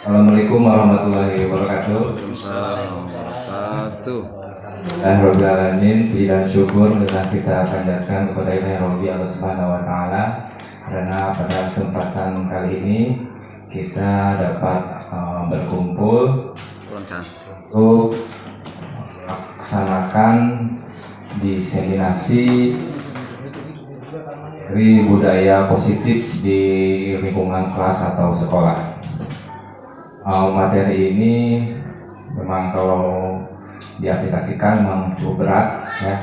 Assalamualaikum warahmatullahi wabarakatuh. Waalaikumsalam warahmatullahi. Alhamdulillah alamin, puji dan syukur dengan kita panjatkan kepada Ilahi Rabbi Allah Subhanahu wa taala karena pada kesempatan kali ini kita dapat berkumpul untuk melaksanakan diseminasi dari budaya positif di lingkungan kelas atau sekolah. Materi ini memang kalau diaplikasikan memang cukup berat ya,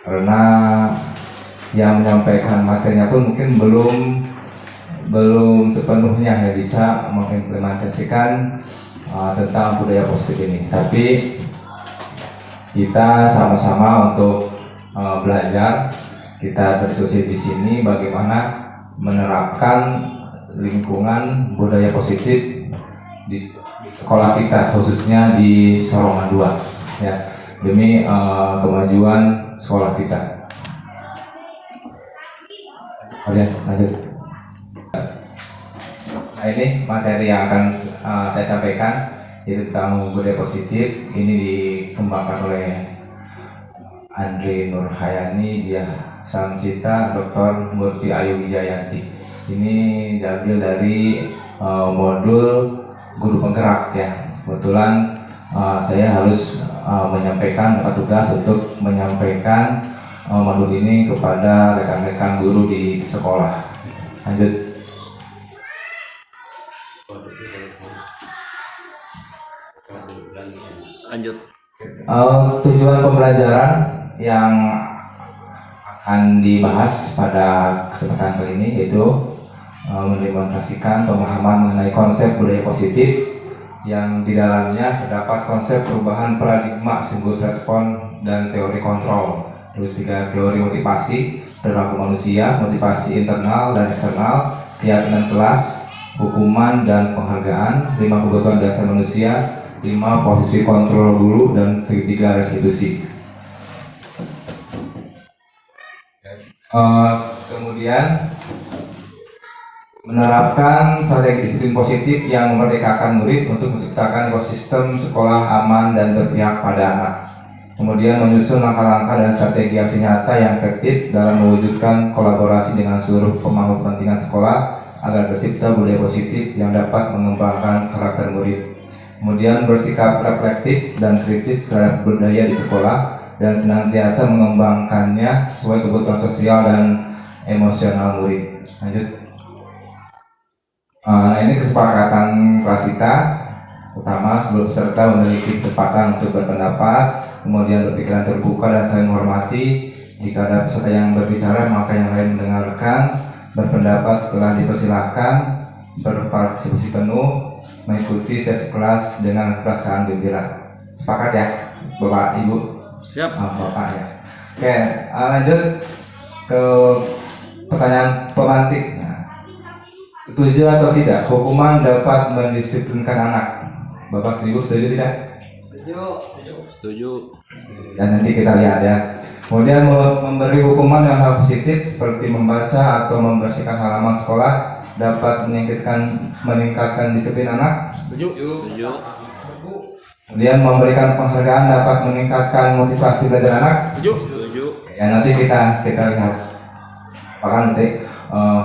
karena yang menyampaikan materinya pun mungkin belum sepenuhnya ya bisa mengimplementasikan tentang budaya positif ini. Tapi kita sama-sama untuk belajar, kita berdiskusi di sini bagaimana menerapkan lingkungan budaya positif di sekolah kita, khususnya di Sorongan 2 ya, demi kemajuan sekolah kita. Oke, lanjut. Nah, ini materi yang akan saya sampaikan, yaitu tentang budaya positif. Ini dikembangkan oleh Andri Nurhayani, dia Samsita Dr. Murti Ayu Wijayanti. Ini diambil dari modul guru penggerak ya. Kebetulan saya harus menyampaikan tugas untuk menyampaikan modul ini kepada rekan-rekan guru di sekolah. Lanjut. Tujuan pembelajaran yang akan dibahas pada kesempatan kali ini yaitu mendemonstrasikan pemahaman mengenai konsep budaya positif yang di dalamnya terdapat konsep perubahan paradigma, simbol respon, dan teori kontrol. Terus juga teori motivasi, perilaku manusia, motivasi internal dan eksternal, keyakinan kelas, hukuman dan penghargaan, 5 kebutuhan dasar manusia, 5 posisi kontrol dulu, dan segitiga restitusi. Kemudian menerapkan strategi disiplin positif yang memerdekakan murid untuk menciptakan ekosistem sekolah aman dan berpihak pada anak. Kemudian menyusun langkah-langkah dan strategi aksi nyata yang efektif dalam mewujudkan kolaborasi dengan seluruh pemangku kepentingan sekolah agar tercipta budaya positif yang dapat mengembangkan karakter murid. Kemudian bersikap reflektif dan kritis terhadap budaya di sekolah dan senantiasa mengembangkannya sesuai kebutuhan sosial dan emosional murid. Lanjut. Ini kesepakatan kelas kita. Utama, seluruh peserta memiliki kesempatan untuk berpendapat, kemudian berpikiran terbuka dan saling menghormati. Jika ada peserta yang berbicara, maka yang lain mendengarkan, berpendapat setelah dipersilahkan, berpartisipasi penuh, mengikuti sesi kelas dengan perasaan gembira. Sepakat ya, Bapak Ibu? Siap. Bapak ya. Oke, lanjut ke pertanyaan pemantik. Setuju atau tidak hukuman dapat mendisiplinkan anak? Bapak setuju tidak? Setuju. Dan nanti kita lihat ya. Kemudian memberi hukuman yang hal positif seperti membaca atau membersihkan halaman sekolah dapat meningkatkan disiplin anak? Setuju. Kemudian memberikan penghargaan dapat meningkatkan motivasi belajar anak? Setuju. Ya, nanti kita lihat. Apakah nanti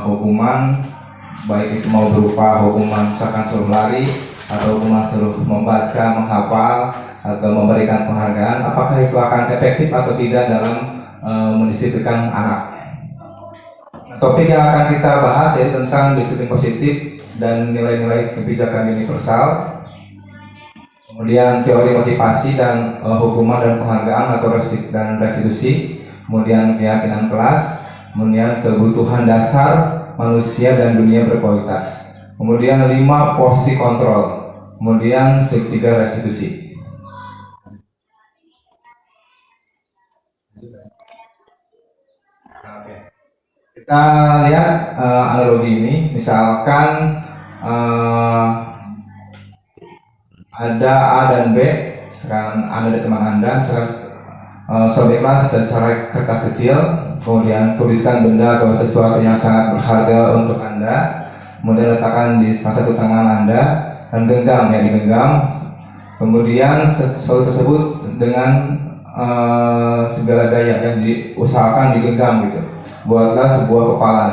hukuman baik itu mau berupa hukuman misalkan suruh lari atau hukuman suruh membaca, menghafal, atau memberikan penghargaan, apakah itu akan efektif atau tidak dalam mendisiplinkan anak. Topik yang akan kita bahas yaitu tentang disiplin positif dan nilai-nilai kebijakan universal, kemudian teori motivasi dan hukuman dan penghargaan atau restitusi, kemudian keyakinan kelas, kemudian kebutuhan dasar manusia dan dunia berkualitas, kemudian 5 posisi kontrol, kemudian segitiga restitusi. Kita lihat analogi ini, misalkan ada A dan B, sekarang Anda dan teman Anda, misalkan sobeklah secara kertas kecil, kemudian tuliskan benda atau sesuatu yang sangat berharga untuk Anda, kemudian letakkan di salah satu tangan Anda dan genggam, ya digenggam. Kemudian sesuatu tersebut dengan segala daya yang diusahakan digenggam gitu. Buatlah sebuah kepalan.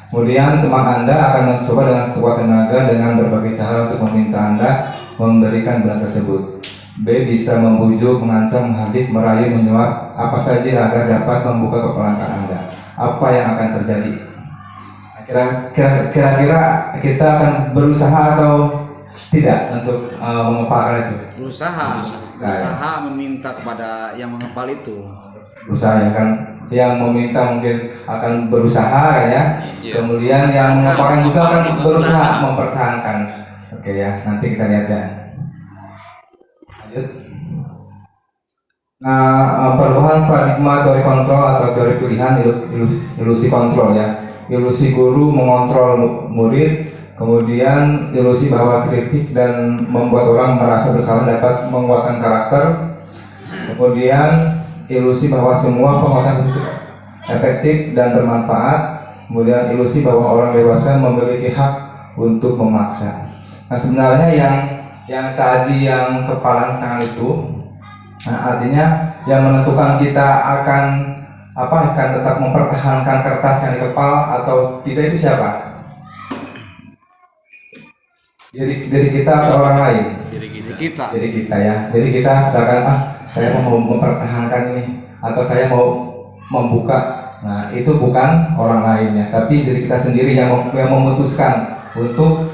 Kemudian teman Anda akan mencoba dengan sekuat tenaga dengan berbagai cara untuk meminta Anda memberikan benda tersebut. B. Bisa membujuk, mengancam, menghardik, merayu, menyuap, apa saja agar dapat membuka keponakan Anda. Apa yang akan terjadi? Kira-kira kita akan berusaha atau tidak untuk mengepalkan itu? Berusaha meminta kepada yang mengepal itu. Berusaha, ya kan? Yang meminta mungkin akan berusaha ya. Kemudian yang mengepalkan juga akan berusaha mempertahankan. Oke ya, nanti kita lihat ya. Lanjut. Nah, perubahan paradigma teori kontrol atau teori pilihan ilusi kontrol ya. Ilusi guru mengontrol murid, kemudian ilusi bahwa kritik dan membuat orang merasa bersalah dapat menguatkan karakter, kemudian ilusi bahwa semua penguatan itu efektif dan bermanfaat, kemudian ilusi bahwa orang dewasa memiliki hak untuk memaksa. Nah, sebenarnya yang tadi yang kepalan tangan itu, nah, artinya yang menentukan kita akan tetap mempertahankan kertas yang dikepal atau tidak itu siapa? Diri kita atau orang lain? Diri kita ya. Jadi kita misalkan saya mau mempertahankan ini atau saya mau membuka. Nah, itu bukan orang lain ya, tapi diri kita sendiri yang memutuskan untuk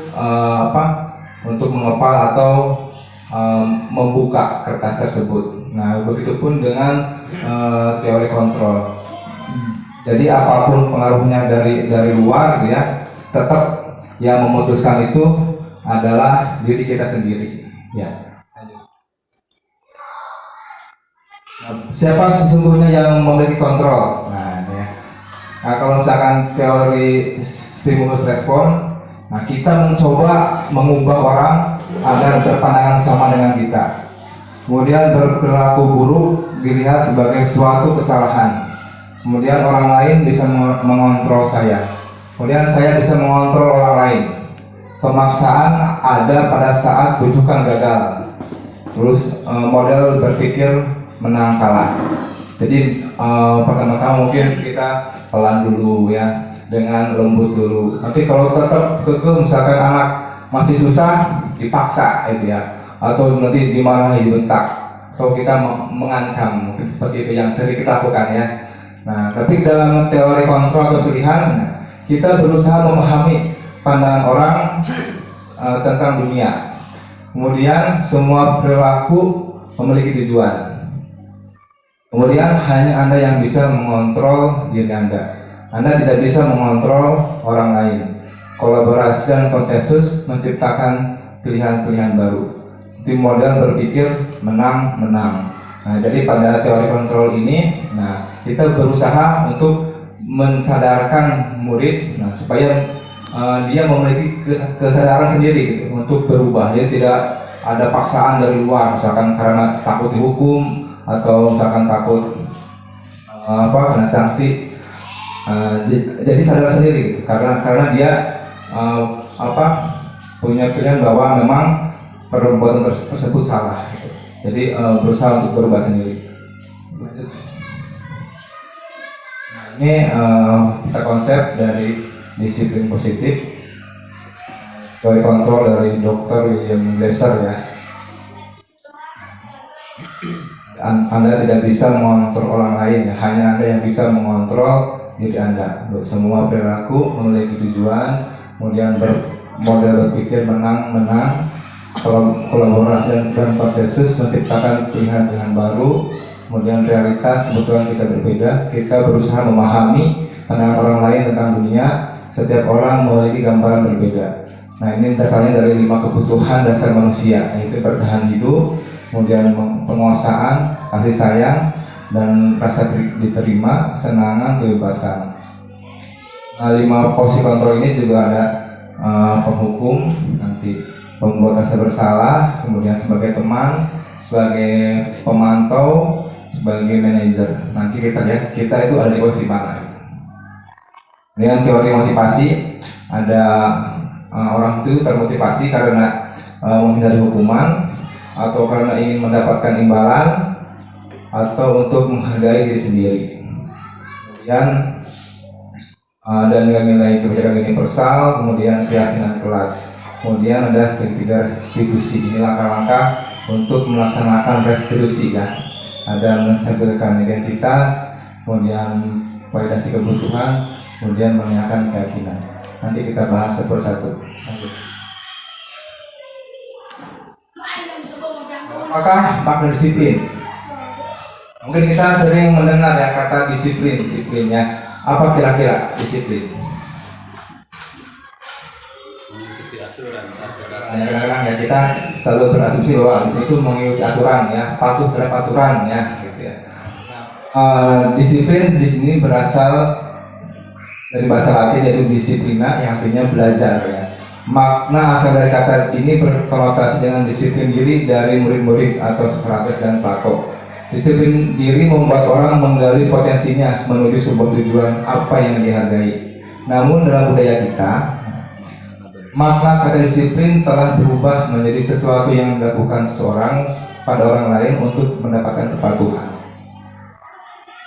untuk mengepal atau membuka kertas tersebut. Nah, begitupun dengan teori kontrol. Jadi apapun pengaruhnya dari luar, gitu ya, tetap yang memutuskan itu adalah diri kita sendiri. Ya. Nah, siapa sesungguhnya yang memiliki kontrol? Nah, kalau misalkan teori stimulus respon, nah kita mencoba mengubah orang agar berpandangan sama dengan kita. Kemudian berperilaku buruk dilihat sebagai suatu kesalahan. Kemudian orang lain bisa mengontrol saya. Kemudian saya bisa mengontrol orang lain. Pemaksaan ada pada saat bujukan gagal. Terus model berpikir menang kalah. Jadi pertama-tama mungkin kita pelan dulu ya, dengan lembut dulu. Nanti kalau tetap kekeh, misalkan anak masih susah, dipaksa itu ya, atau nanti dimarahi, dibentak, atau kita mengancam, mungkin seperti itu yang sering kita lakukan ya. Nah, tapi dalam teori kontrol atau pilihan, kita berusaha memahami pandangan orang tentang dunia. Kemudian semua perilaku memiliki tujuan. Kemudian hanya Anda yang bisa mengontrol diri Anda. Anda tidak bisa mengontrol orang lain. Kolaborasi dan konsensus menciptakan pilihan-pilihan baru. Tim model berpikir menang-menang. Nah, jadi pada teori kontrol ini, nah kita berusaha untuk mensadarkan murid, nah supaya dia memiliki kesadaran sendiri gitu, untuk berubah. Jadi tidak ada paksaan dari luar, misalkan karena takut dihukum atau misalkan takut kena sanksi. Jadi sadar sendiri gitu, karena dia punya pilihan bahwa memang perbuatan tersebut salah gitu. Jadi berusaha untuk berubah sendiri. Nah, ini kita konsep dari disiplin positif, teori kontrol dari Dr. William Glasser ya. Anda tidak bisa mengontrol orang lain, hanya Anda yang bisa mengontrol diri Anda. Semua perilaku memiliki tujuan, kemudian model berpikir menang-menang, kolaborasi dan konsensus menciptakan pilihan-pilihan baru. Kemudian realitas kebetulan kita berbeda, kita berusaha memahami pandangan orang lain tentang dunia. Setiap orang memiliki gambaran berbeda. Nah, ini dasarnya dari 5 kebutuhan dasar manusia, yaitu bertahan hidup, kemudian penguasaan, kasih sayang, dan rasa diterima, kesenangan, kebebasan. Nah, 5 posisi kontrol ini juga ada penghukum, nanti pembuat rasa bersalah, kemudian sebagai teman, sebagai pemantau, sebagai manajer. Nanti kita lihat kita itu ada di posisi mana. Dengan teori motivasi, ada orang itu termotivasi karena menghindari hukuman, atau karena ingin mendapatkan imbalan, atau untuk menghargai diri sendiri. Kemudian ada nilai-nilai kebijakan universal, kemudian keyakinan kelas. Kemudian ada segitiga restitusi. Ini langkah-langkah untuk melaksanakan restitusi ya. Ada menstabilkan identitas, kemudian validasi kebutuhan, kemudian mengingatkan keyakinan. Nanti kita bahas satu persatu. Apakah makna disiplin? Mungkin kita sering mendengar ya kata disiplinnya. Apa kira-kira disiplin? Kadang-kadang ya kita selalu berasumsi bahwa itu mengikuti aturan ya, patuh terhadap aturan ya, gitu ya. Disiplin di sini berasal dari bahasa Latin yaitu disiplina, yang artinya belajar ya. Makna asal dari kata ini berkonotasi dengan disiplin diri dari murid-murid atau Socrates dan Plato. Disiplin diri membuat orang menggali potensinya menuju sebuah tujuan apa yang dihargai. Namun dalam budaya kita, makna kata disiplin telah berubah menjadi sesuatu yang dilakukan seseorang pada orang lain untuk mendapatkan kepatuhan.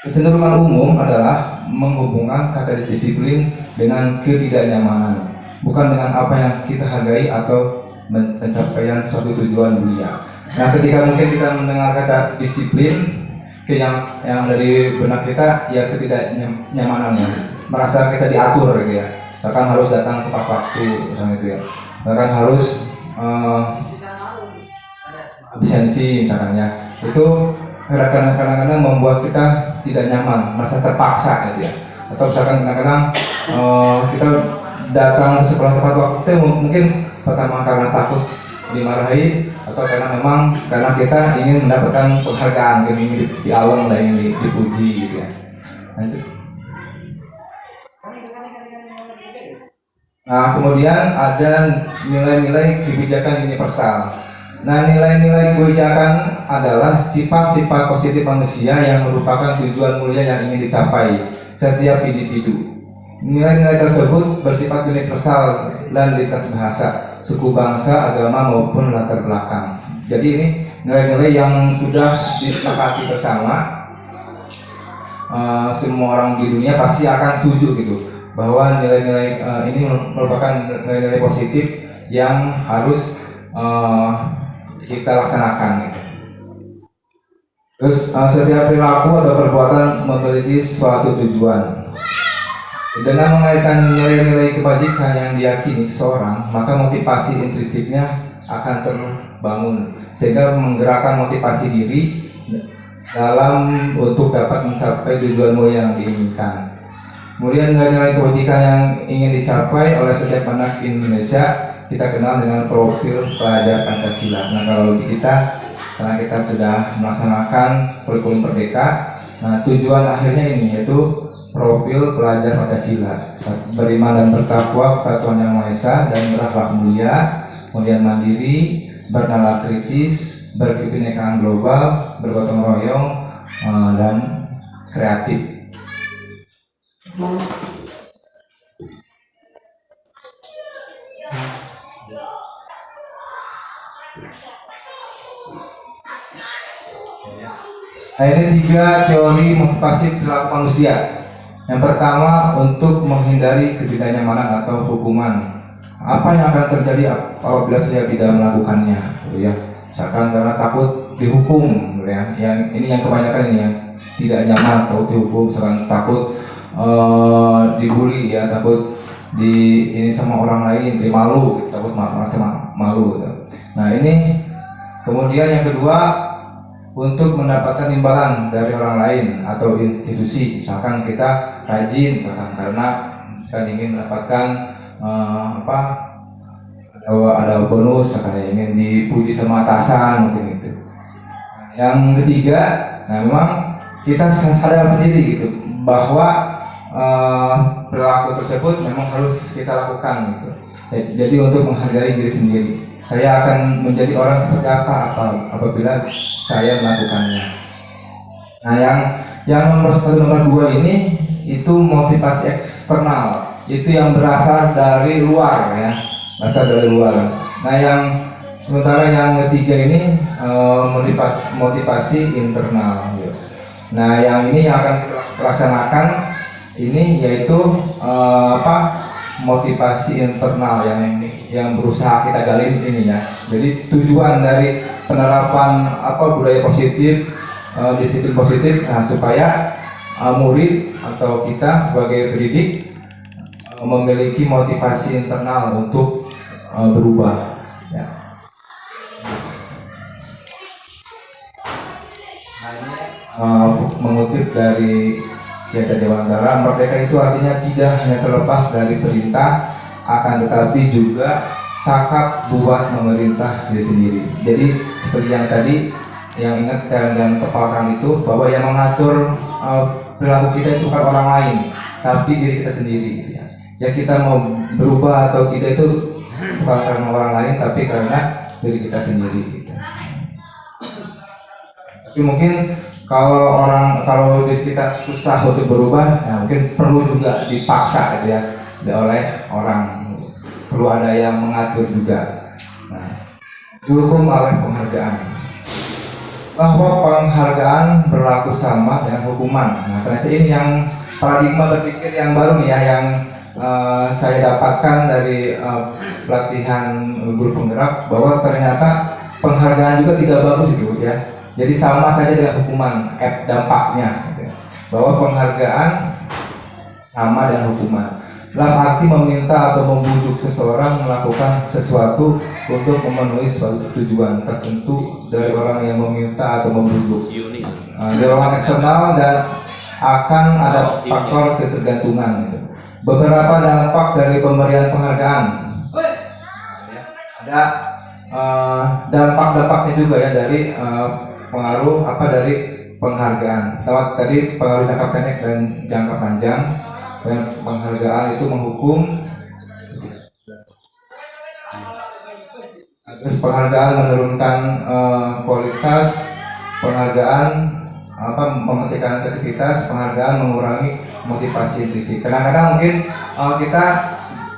Kecenderungan umum adalah menghubungkan kata disiplin dengan ketidaknyamanan, bukan dengan apa yang kita hargai atau pencapaian suatu tujuan mulia. Nah, ketika mungkin kita mendengar kata disiplin, yang dari benak kita ya ketidaknyamanan ya, merasa kita diatur gitu ya. Bahkan harus datang tepat waktu misalnya itu ya, bahkan harus absensi misalkan ya. Itu kadang-kadang membuat kita tidak nyaman, merasa terpaksa gitu ya. Atau misalkan kadang-kadang kita datang ke sekolah tepat waktu mungkin pertama karena takut dimarahi, atau karena kita ingin mendapatkan penghargaan, ingin di alam dan ingin dipuji gitu ya. Nah, kemudian ada nilai-nilai kebijakan universal. Nah, nilai-nilai kebijakan adalah sifat-sifat positif manusia yang merupakan tujuan mulia yang ingin dicapai setiap individu. Nilai-nilai tersebut bersifat universal dan lintas bahasa, suku, bangsa, agama maupun latar belakang. Jadi ini nilai-nilai yang sudah disepakati bersama. Semua orang di dunia pasti akan setuju gitu bahwa nilai-nilai ini merupakan nilai-nilai positif yang harus kita laksanakan gitu. Terus setiap perilaku atau perbuatan memiliki suatu tujuan. Dengan mengaitkan nilai-nilai kebajikan yang diyakini seseorang, maka motivasi intrinsiknya akan terbangun sehingga menggerakkan motivasi diri dalam untuk dapat mencapai tujuan mulia yang diinginkan. Kemudian nilai-nilai kebajikan yang ingin dicapai oleh setiap anak Indonesia kita kenal dengan profil pelajar Pancasila. Nah, kalau di kita, karena kita sudah melaksanakan kurikulum Merdeka, nah tujuan akhirnya ini yaitu profil pelajar Pancasila, beriman dan bertakwa kepada Tuhan Yang Maha Esa dan berakhlak mulia, kemudian mandiri, bernalar kritis, berkebinekaan global, bergotong royong, dan kreatif. Nah, ini 3 teori motivasi perilaku manusia. Yang pertama, untuk menghindari ketidaknyamanan atau hukuman. Apa yang akan terjadi apabila saya tidak melakukannya, gitu ya? Misalkan karena takut dihukum, gitu ya. Yang kebanyakan ini ya, tidak nyaman atau dihukum, misalkan takut dibully ya, takut ini sama orang lain, malu, takut merasa malu. Gitu. Nah, ini kemudian yang kedua, untuk mendapatkan imbalan dari orang lain atau institusi, misalkan kita rajin, misalkan karena kita ingin mendapatkan ada bonus, misalkan ingin dipuji sama atasan mungkin itu. Yang ketiga, nah memang kita sadar sendiri gitu bahwa perilaku tersebut memang harus kita lakukan gitu. Jadi untuk menghargai diri sendiri. Saya akan menjadi orang seperti apa apabila saya melakukannya. Nah, yang nomor 1, nomor 2 ini itu motivasi eksternal, itu yang berasal dari luar ya, berasal dari luar. Nah, yang sementara yang ketiga ini motivasi internal. Ya. Nah, yang ini yang akan kita laksanakan ini yaitu motivasi internal yang berusaha kita gali ini ya. Jadi tujuan dari penerapan budaya positif, disiplin positif, supaya murid atau kita sebagai pendidik memiliki motivasi internal untuk berubah ya. Nah, ini mengutip dari Jasa Dewantara, merdeka itu artinya tidak hanya terlepas dari perintah, akan tetapi juga cakap buat memerintah diri sendiri. Jadi seperti yang tadi, yang ingat dan kepalakan itu, bahwa yang mengatur perilaku kita itu bukan orang lain, tapi diri kita sendiri. Ya kita mau berubah atau tidak itu bukan karena orang lain, tapi karena diri kita sendiri. Tapi mungkin kalau diri kita susah untuk berubah, ya mungkin perlu juga dipaksa gitu ya, oleh orang, perlu ada yang mengatur juga. Nah, dihukum oleh penghargaan, bahwa penghargaan berlaku sama dengan hukuman. Nah, ternyata ini yang paradigma berpikir yang baru nih ya, yang saya dapatkan dari pelatihan guru penggerak, bahwa ternyata penghargaan juga tidak bagus itu ya. Jadi sama saja dengan hukuman, dampaknya gitu ya. Bahwa penghargaan sama dengan hukuman, dalam arti meminta atau membujuk seseorang melakukan sesuatu untuk memenuhi suatu tujuan tertentu dari orang yang meminta atau membujuk. Dari orang eksternal, dan akan ada faktor ketergantungan gitu. Beberapa dampak dari pemberian penghargaan, ada dampak-dampaknya juga ya, dari pengaruh dari penghargaan. Tadi pengaruh jangka pendek dan jangka panjang. Dan penghargaan itu menghukum. Terus penghargaan menurunkan kualitas, penghargaan mematikan kreativitas, penghargaan mengurangi motivasi intrinsik. Kadang-kadang mungkin kita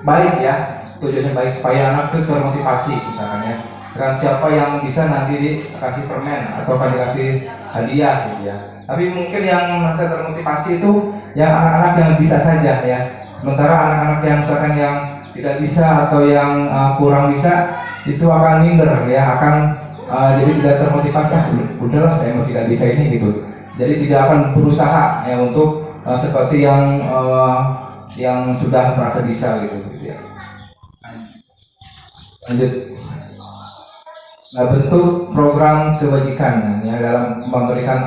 baik ya, tujuannya baik supaya anak itu termotivasi misalkan ya. Dengan siapa yang bisa nanti dikasih permen atau kan dikasih hadiah gitu ya. Tapi mungkin yang merasa termotivasi itu yang anak-anak yang bisa saja ya. Sementara anak-anak yang misalkan yang tidak bisa atau yang kurang bisa itu akan minder ya, akan jadi tidak termotivasi. Udahlah saya mau tidak bisa ini gitu. Jadi tidak akan berusaha ya untuk seperti yang sudah merasa bisa gitu ya. Lanjut. Nah, bentuk program kebajikan ya, dalam memberikan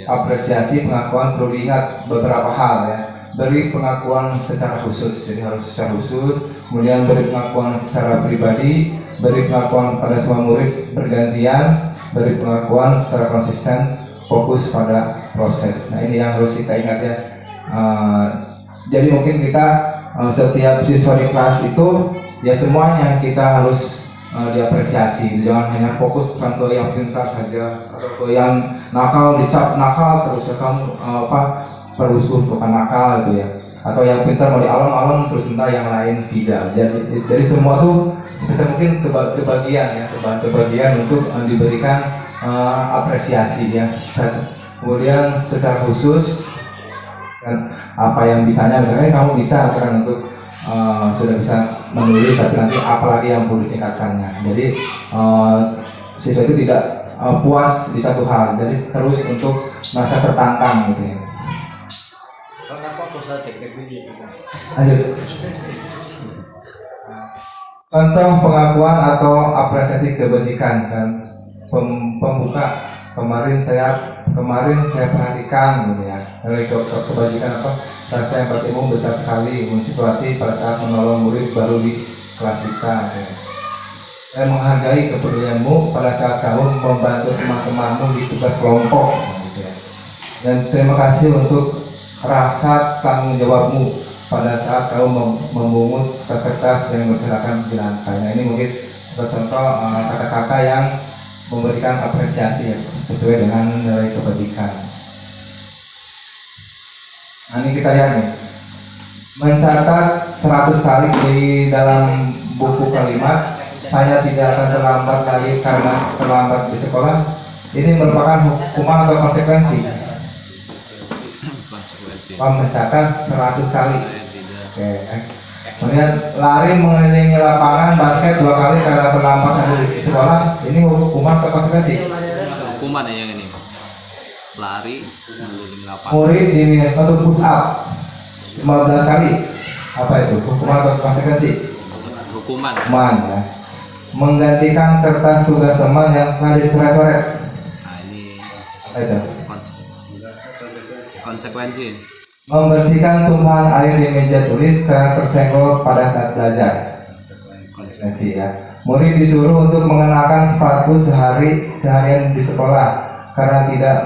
apresiasi pengakuan perlu diingat beberapa hal ya. Beri pengakuan secara khusus, jadi harus secara khusus. Kemudian beri pengakuan secara pribadi, beri pengakuan pada semua murid bergantian, beri pengakuan secara konsisten, fokus pada proses. Nah, ini yang harus kita ingat ya. Jadi mungkin kita setiap siswa di kelas itu ya semuanya kita harus diapresiasi, jangan hanya fokus bukan ke yang pintar saja atau ke yang nakal dicap nakal terus ya, kamu perusuh bukan nakal gitu ya, atau yang pintar mau di alam-alam terus entah yang lain tidak. Jadi semua tuh sebisa mungkin kebagian ya, kebagian untuk diberikan apresiasi ya. Kemudian secara khusus dan apa yang bisanya, misalnya kamu bisa sekarang untuk sudah bisa menulis, tapi nanti apalagi yang perlu ditingkatkannya. Jadi siswa itu tidak puas di satu hal, jadi terus untuk merasa tertantang gitu ya. Lanjut. Contoh pengakuan atau apresiasi kebajikan. Pembuka kemarin saya perhatikan gitu ya, dari kebajikan rasa empatimu besar sekali situasi pada saat menolong murid baru di kelas kita ya. Saya menghargai kepedulianmu pada saat kamu membantu teman-temanmu di tugas kelompok gitu ya. Dan terima kasih untuk rasa tanggung jawabmu pada saat kamu memungut kertas yang berserakan di lantai. Nah, ini mungkin contoh kata-kata yang memberikan apresiasi ya, sesuai dengan nilai kebajikan. Nah, ini kita lihat nih, mencatat 100 kali di dalam buku kalimat saya tidak akan terlambat lagi karena terlambat di sekolah. Ini merupakan hukuman atau konsekuensi. Konsekuensi. Mencatat 100 kali. Saya tidak. Oke. Kemudian lari mengelilingi lapangan basket 2 kali karena terlambat di sekolah. Ini hukuman atau konsekuensi. Hukuman ya yang ini. Lari mengelilingi lapangan. Murid diminta untuk push up 15 kali. Apa itu? Hukuman atau konsekuensi? Hukuman. Hukuman ya. Menggantikan kertas tugas teman yang telah dicoret-coret. Nah ini Apa itu? konsekuensi. Membersihkan tumpahan air di meja tulis karena tersenggol pada saat belajar. Konsekuensi ya. Murid disuruh untuk mengenakan sepatu seharian di sekolah karena tidak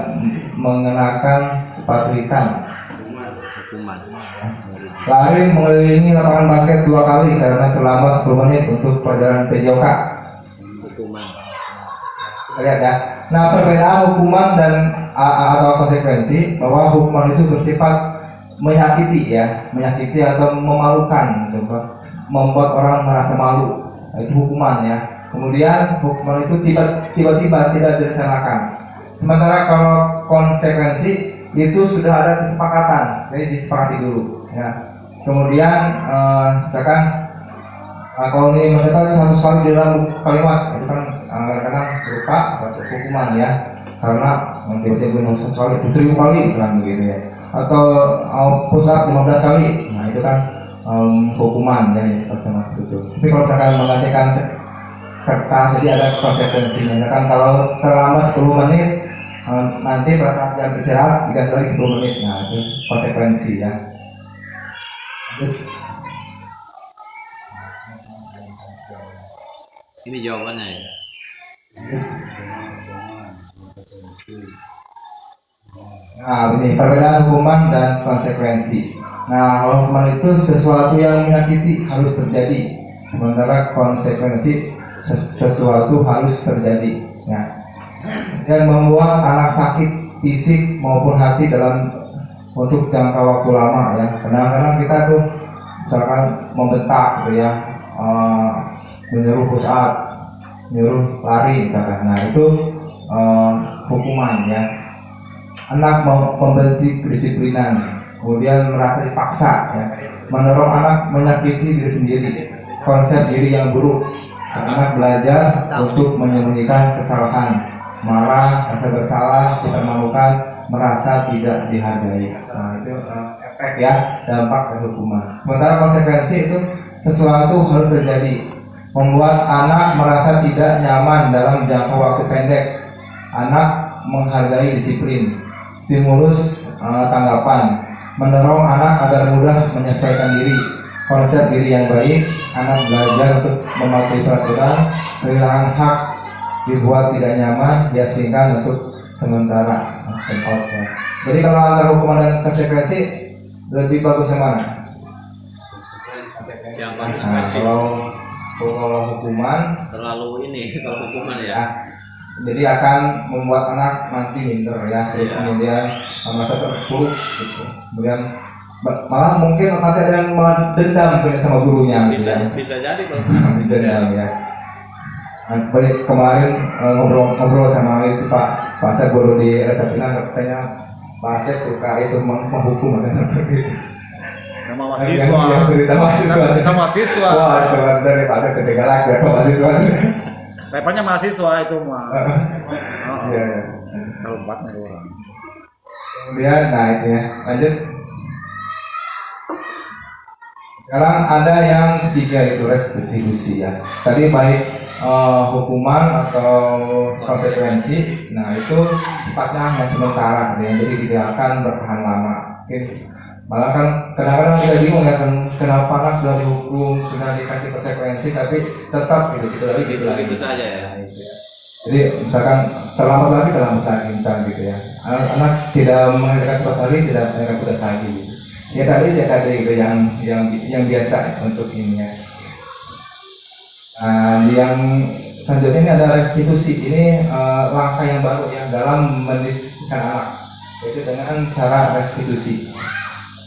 mengenakan sepatu hitam. Hukuman. Lari mengelilingi lapangan basket 2 kali karena terlambat 10 menit untuk pelajaran PJOK. Hukuman. Lihat ya. Nah, perbedaan hukuman dan atau konsekuensi, bahwa hukuman itu bersifat menyakiti ya, menyakiti atau memalukan gitu, membuat orang merasa malu. Itu hukuman ya. Kemudian hukuman itu tiba-tiba tidak direncanakan. Sementara kalau konsekuensi itu sudah ada kesepakatan, jadi disepakati dulu ya. Kemudian misalkan kalau ini mencatat 100 kali di dalam kalimat, itu kan kadang-kadang berupa hukuman ya, karena tiba-tiba 100 kali itu 1000 kali misalnya begitu ya, atau push up 15 kali, nah itu kan hukuman ya, seperti itu. Tapi kalau misalkan menggantikan kertas, jadi ada konsekuensinya. Misalkan kalau terlambat 10 menit, nanti pada saat jam istirahat diganti lagi 10 menit, nah itu konsekuensi ya. Ini jawabannya ya. Nah, ini perbedaan hukuman dan konsekuensi. Nah, kalau hukuman itu sesuatu yang menyakiti harus terjadi, sementara konsekuensi sesuatu harus terjadi. Ya. Dan membuat anak sakit fisik maupun hati dalam untuk jangka waktu lama ya. Kadang-kadang kita tuh misalkan membentak gitu ya, menyuruh push up, menyuruh lari misalkan. Nah itu hukuman ya. Anak membenci kedisiplinan, kemudian merasa dipaksa ya. Mendorong anak menyakiti diri sendiri, konsep diri yang buruk. Anak belajar untuk menyembunyikan kesalahan, marah, rasa bersalah, dipermalukan, merasa tidak dihargai. Nah itu efek ya, dampak dari hukuman. Sementara konsekuensi itu sesuatu harus terjadi, membuat anak merasa tidak nyaman dalam jangka waktu pendek. Anak menghargai disiplin, stimulus tanggapan, mendorong anak agar mudah menyesuaikan diri, konsep diri yang baik. Anak belajar untuk mematuhi peraturan, kehilangan hak, dibuat tidak nyaman, diasingkan untuk sementara. Jadi kalau antara hukuman dan konsekuensi, lebih bagus yang mana? Yang Nah, konsekuensi. kalau hukuman Terlalu ini kalau hukuman ya. ya, jadi akan membuat anak nanti minder ya, terus kemudian merasa terpuruk gitu. Kemudian malah mungkin nanti ada yang malah dendam sama gurunya gitu ya. Bisa jadi bang. Bisa dendam ya. Nah, seperti kemarin ngobrol sama itu Pak Asep guru di Recepina, katanya Pak Asep suka itu menghukum kan gitu. Nama mahasiswa. Kita mahasiswa. Wah, itu dari Pak Asep ketiga lagi ya mahasiswa. Levelnya mahasiswa itu mah. Iya, iya. Kalau 4 orang. Kemudian, nah itu ya, lanjut. Sekarang ada yang ketiga, itu restitusi ya. Tadi baik hukuman atau konsekuensi, nah itu sifatnya hanya sementara, ya, jadi tidak akan bertahan lama. Oke. Malah kan kadang-kadang kita bingung ya, kenapa kan sudah dihukum, sudah dikasih konsekuensi, tapi tetap gitu lagi. Itu saja ya. Nah, itu ya. Jadi misalkan terlambat lagi misalnya gitu ya. Anak tidak mengerjakan tugas lagi, tidak mengerjakan tugas lagi. Gitu. Ya tadi gitu yang biasa untuk ini ya. Yang selanjutnya ini ada restitusi. Ini langkah yang baru ya dalam mendisiplinkan anak, yaitu dengan cara restitusi.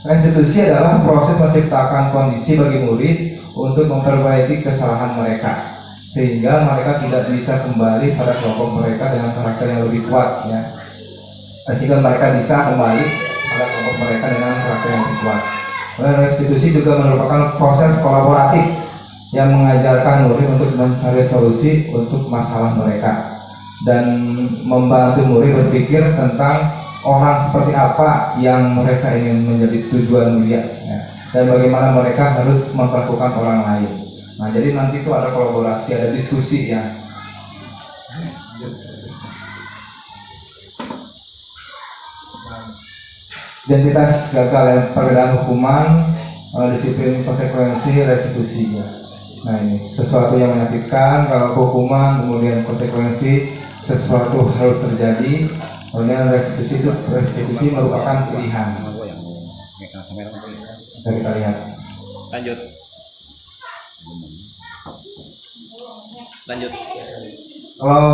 Restitusi adalah proses menciptakan kondisi bagi murid untuk memperbaiki kesalahan mereka, sehingga mereka tidak bisa kembali pada kelompok mereka dengan karakter yang lebih kuat, ya. Sehingga mereka bisa kembali pada kelompok mereka dengan karakter yang lebih kuat. Dan restitusi juga merupakan proses kolaboratif yang mengajarkan murid untuk mencari solusi untuk masalah mereka dan membantu murid berpikir tentang orang seperti apa yang mereka ingin menjadi tujuan mulia, ya, dan bagaimana mereka harus memperlakukan orang lain. Nah, jadi nanti itu ada kolaborasi, ada diskusi, ya. Identitas gagal, ya, perbedaan hukuman, disiplin konsekuensi, restitusi, ya. Nah, ini sesuatu yang menyakitkan, kalau hukuman kemudian konsekuensi sesuatu harus terjadi, kemudian restitusi merupakan pilihan. Kita lihat. Lanjut. Kalau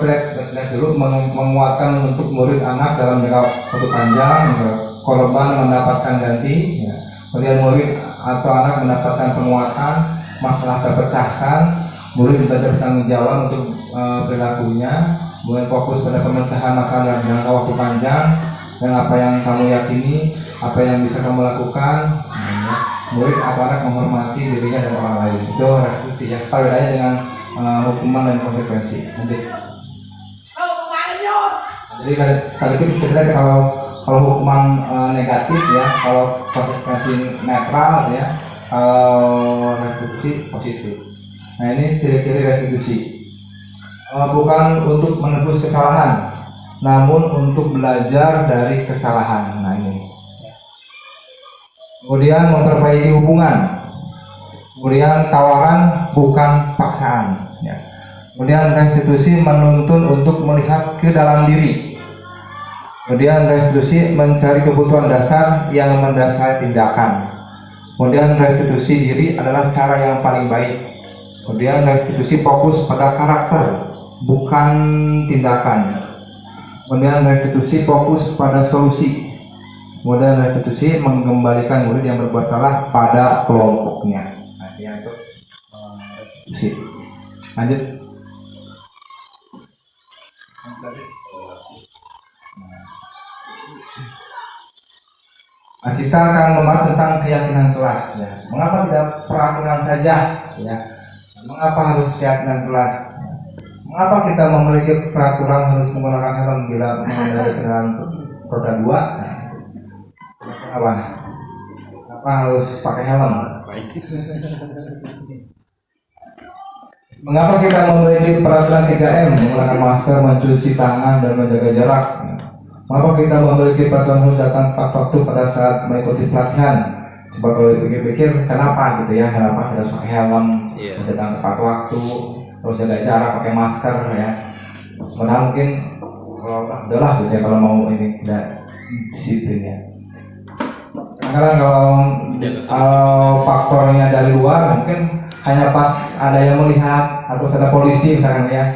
lihat dulu, menguatkan untuk murid anak dalam jangka waktu panjang, korban mendapatkan ganti, ya. Kemudian murid atau anak mendapatkan penguatan, masalah terpecahkan, murid belajar bertanggung jawab untuk perilakunya, kemudian fokus pada pemecahan masalah dalam jangka waktu panjang, dan apa yang kamu yakini, apa yang bisa kamu lakukan, ya. Murid atau anak menghormati dirinya dan orang lain. Itu restitusi, ya. Perbedaannya dengan hukuman dan konsekuensi. Jadi tadi kita lihat kalau hukuman negatif, ya, kalau konsekuensi netral, ya, kalau restitusi positif. Nah, ini ciri-ciri restitusi. Bukan untuk menebus kesalahan, namun untuk belajar dari kesalahan. Nah, ini. Kemudian memperbaiki hubungan. Kemudian tawaran bukan paksaan, ya. Kemudian restitusi menuntun untuk melihat ke dalam diri. Kemudian restitusi mencari kebutuhan dasar yang mendasari tindakan. Kemudian restitusi diri adalah cara yang paling baik. Kemudian restitusi fokus pada karakter, bukan tindakan. Kemudian restitusi fokus pada solusi. Kemudian restitusi mengembalikan murid yang berbuat salah pada kelompoknya. Nah, ini untuk restitusi. Lanjut. Nah, kita akan membahas tentang keyakinan kelas, ya. Mengapa tidak peraturan saja, ya? Mengapa harus keyakinan kelas? Mengapa kita memiliki peraturan harus menggunakan helm bila mengendarai kendaraan roda 2? Kenapa harus pakai helm? Mengapa kita memiliki peraturan 3M, menggunakan masker, mencuci tangan, dan menjaga jarak? Mengapa kita memiliki peraturan harus datang tepat waktu pada saat mengikuti pelatihan? Coba kalau dipikir-pikir, kenapa gitu, ya? Kenapa kita harus pakai helm, harus datang tepat waktu, harus jaga jarak, pakai masker, ya? Padahal mungkin kalau udahlah gitu, ya, kalau mau ini tidak disiplin, ya. Kadang kalau faktornya dari luar, mungkin hanya pas ada yang melihat atau ada polisi misalkan, ya,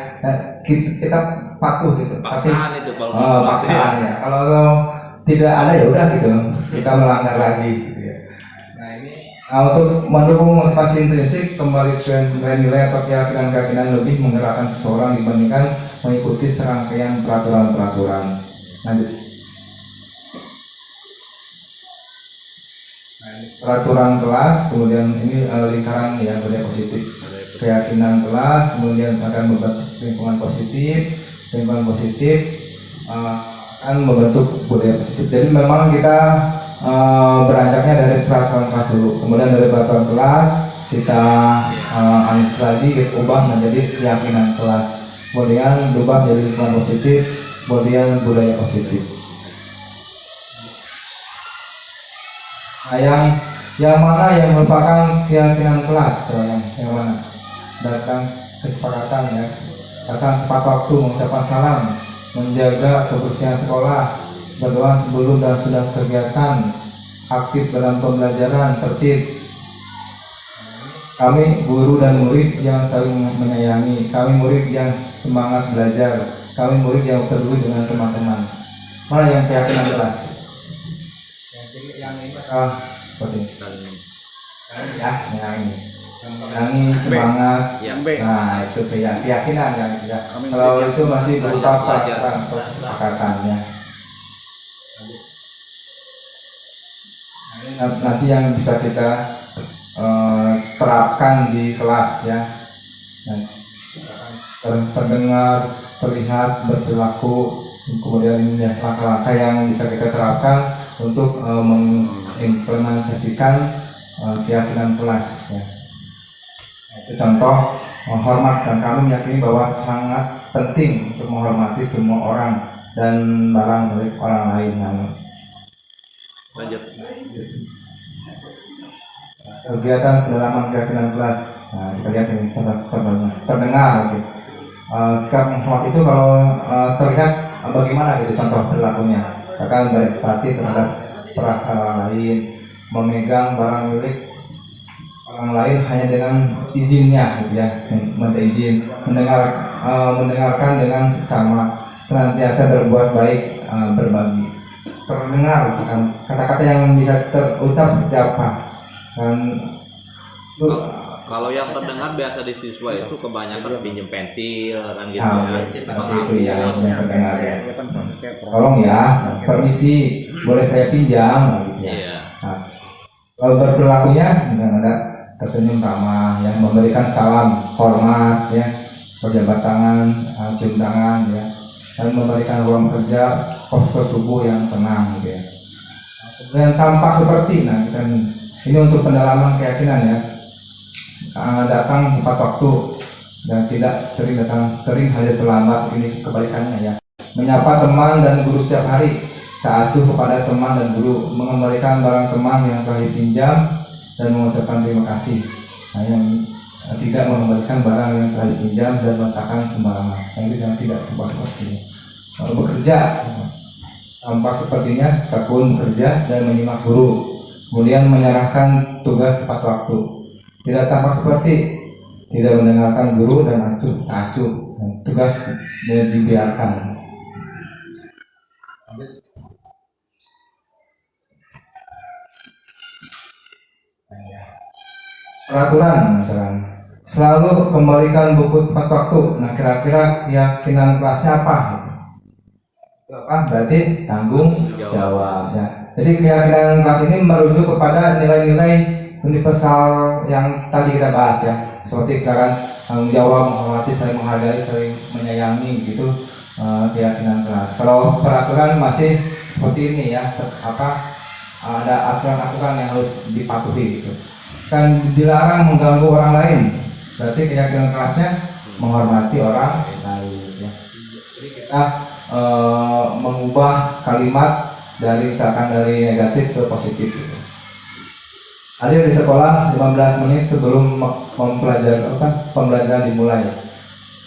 kita patuh gitu. Paksaan itu kalau paksaan, ya. Kalau tidak ada, ya udah gitu, kita melanggar lagi, gitu, ya. Nah, ini untuk mendukung motivasi intrinsik, kembali ke nilai atau keyakinan lebih menggerakkan seseorang dibandingkan mengikuti serangkaian peraturan-peraturan. Lanjut. Peraturan kelas, kemudian ini lingkaran, ya, budaya positif. Keyakinan kelas, kemudian akan membentuk lingkungan positif, akan membentuk budaya positif. Jadi memang kita beranjaknya dari peraturan kelas dulu, kemudian dari peraturan kelas kita analisis lagi, kita ubah menjadi keyakinan kelas, kemudian berubah menjadi lingkungan positif, kemudian budaya positif. Nah, yang mana yang merupakan keyakinan kelas, yang mana? Datang kesepakatan, ya, datang tepat waktu, mengucapkan salam, menjaga kebersihan sekolah, berdoa sebelum dan sudah kegiatan, aktif dalam pembelajaran, tertib. Kami guru dan murid yang saling menyayangi, kami murid yang semangat belajar, kami murid yang peduli dengan teman-teman. Mana yang keyakinan kelas? yang ini seperti ini. Saling Ya, yang ini mengurangi semangat. ya. Nah, itu keyakinan yang ya. Kami Kalau memberikan itu masih berupa belajar. peraturan atau kesepakatan ya. Nah, ini nanti yang bisa kita terapkan di kelas ya. Nah, terdengar, terlihat, berperilaku, kemudian ini ya, langkah-langkah yang bisa kita terapkan untuk mengimplementasikan keyakinan kelas ya. Itu contoh menghormat, dan kami meyakini bahwa sangat penting untuk menghormati semua orang dan barang milik orang lain. Lanjut. Kegiatan pendalaman keyakinan kelas. Nah, kita lihat ini terdengar. Gitu. Sikap menghormati itu kalau terlihat bagaimana gitu contoh perilakunya. Akan berempati terhadap perasaan orang lain, memegang barang milik orang lain hanya dengan izinnya, gitu ya, minta izin, mendengarkan dengan seksama, senantiasa berbuat baik, berbagi. Terdengar kata-kata yang bisa terucap seperti apa, dan Kalau yang terdengar biasa di siswa itu kebanyakan pinjem pensil kan gitu Nah, ya. seperti itu ya, yang terdengar ya. Itu kan prosesnya Tolong ya, permisi, boleh saya pinjam, gitu ya. Iya. Nah, kalau berperilakunya dengan ada tersenyum ramah, ya, memberikan salam hormat, ya, berjabat tangan, cium tangan, ya, dan memberikan ruang kerja, postur tubuh yang tenang, gitu ya. Kemudian tampak seperti, nah, ini untuk pendalaman keyakinan ya. Datang tepat waktu dan tidak sering hadir terlambat, ini kebalikannya ya. Menyapa teman dan guru setiap hari, taat kepada teman dan guru, mengembalikan barang teman yang telah dipinjam dan mengucapkan terima kasih. Nah, yang tidak mengembalikan barang yang telah dipinjam dan meletakkan sembarangan. Yang tidak seperti ini. Lalu bekerja, tampak sepertinya tekun bekerja dan menyimak guru, kemudian menyerahkan tugas tepat waktu. Tidak tampak seperti tidak mendengarkan guru dan acuh, tugas dibiarkan. Peraturan misalkan selalu kembalikan buku tepat waktu. Nah, kira-kira keyakinan kelasnya apa? Itu apa? Berarti tanggung jawab ya. Jadi keyakinan kelas ini merujuk kepada nilai-nilai universal yang tadi kita bahas ya, seperti kita kan tanggung jawab, menghormati, saling menghargai, saling menyayangi, gitu keyakinan kelas. Kalau peraturan masih seperti ini ya, ada aturan-aturan yang harus dipatuhi gitu. Kan dilarang mengganggu orang lain, berarti keyakinan kelasnya menghormati orang lain ya. Jadi kita mengubah kalimat dari negatif ke positif gitu. Hadir di sekolah 15 menit sebelum pembelajaran dimulai.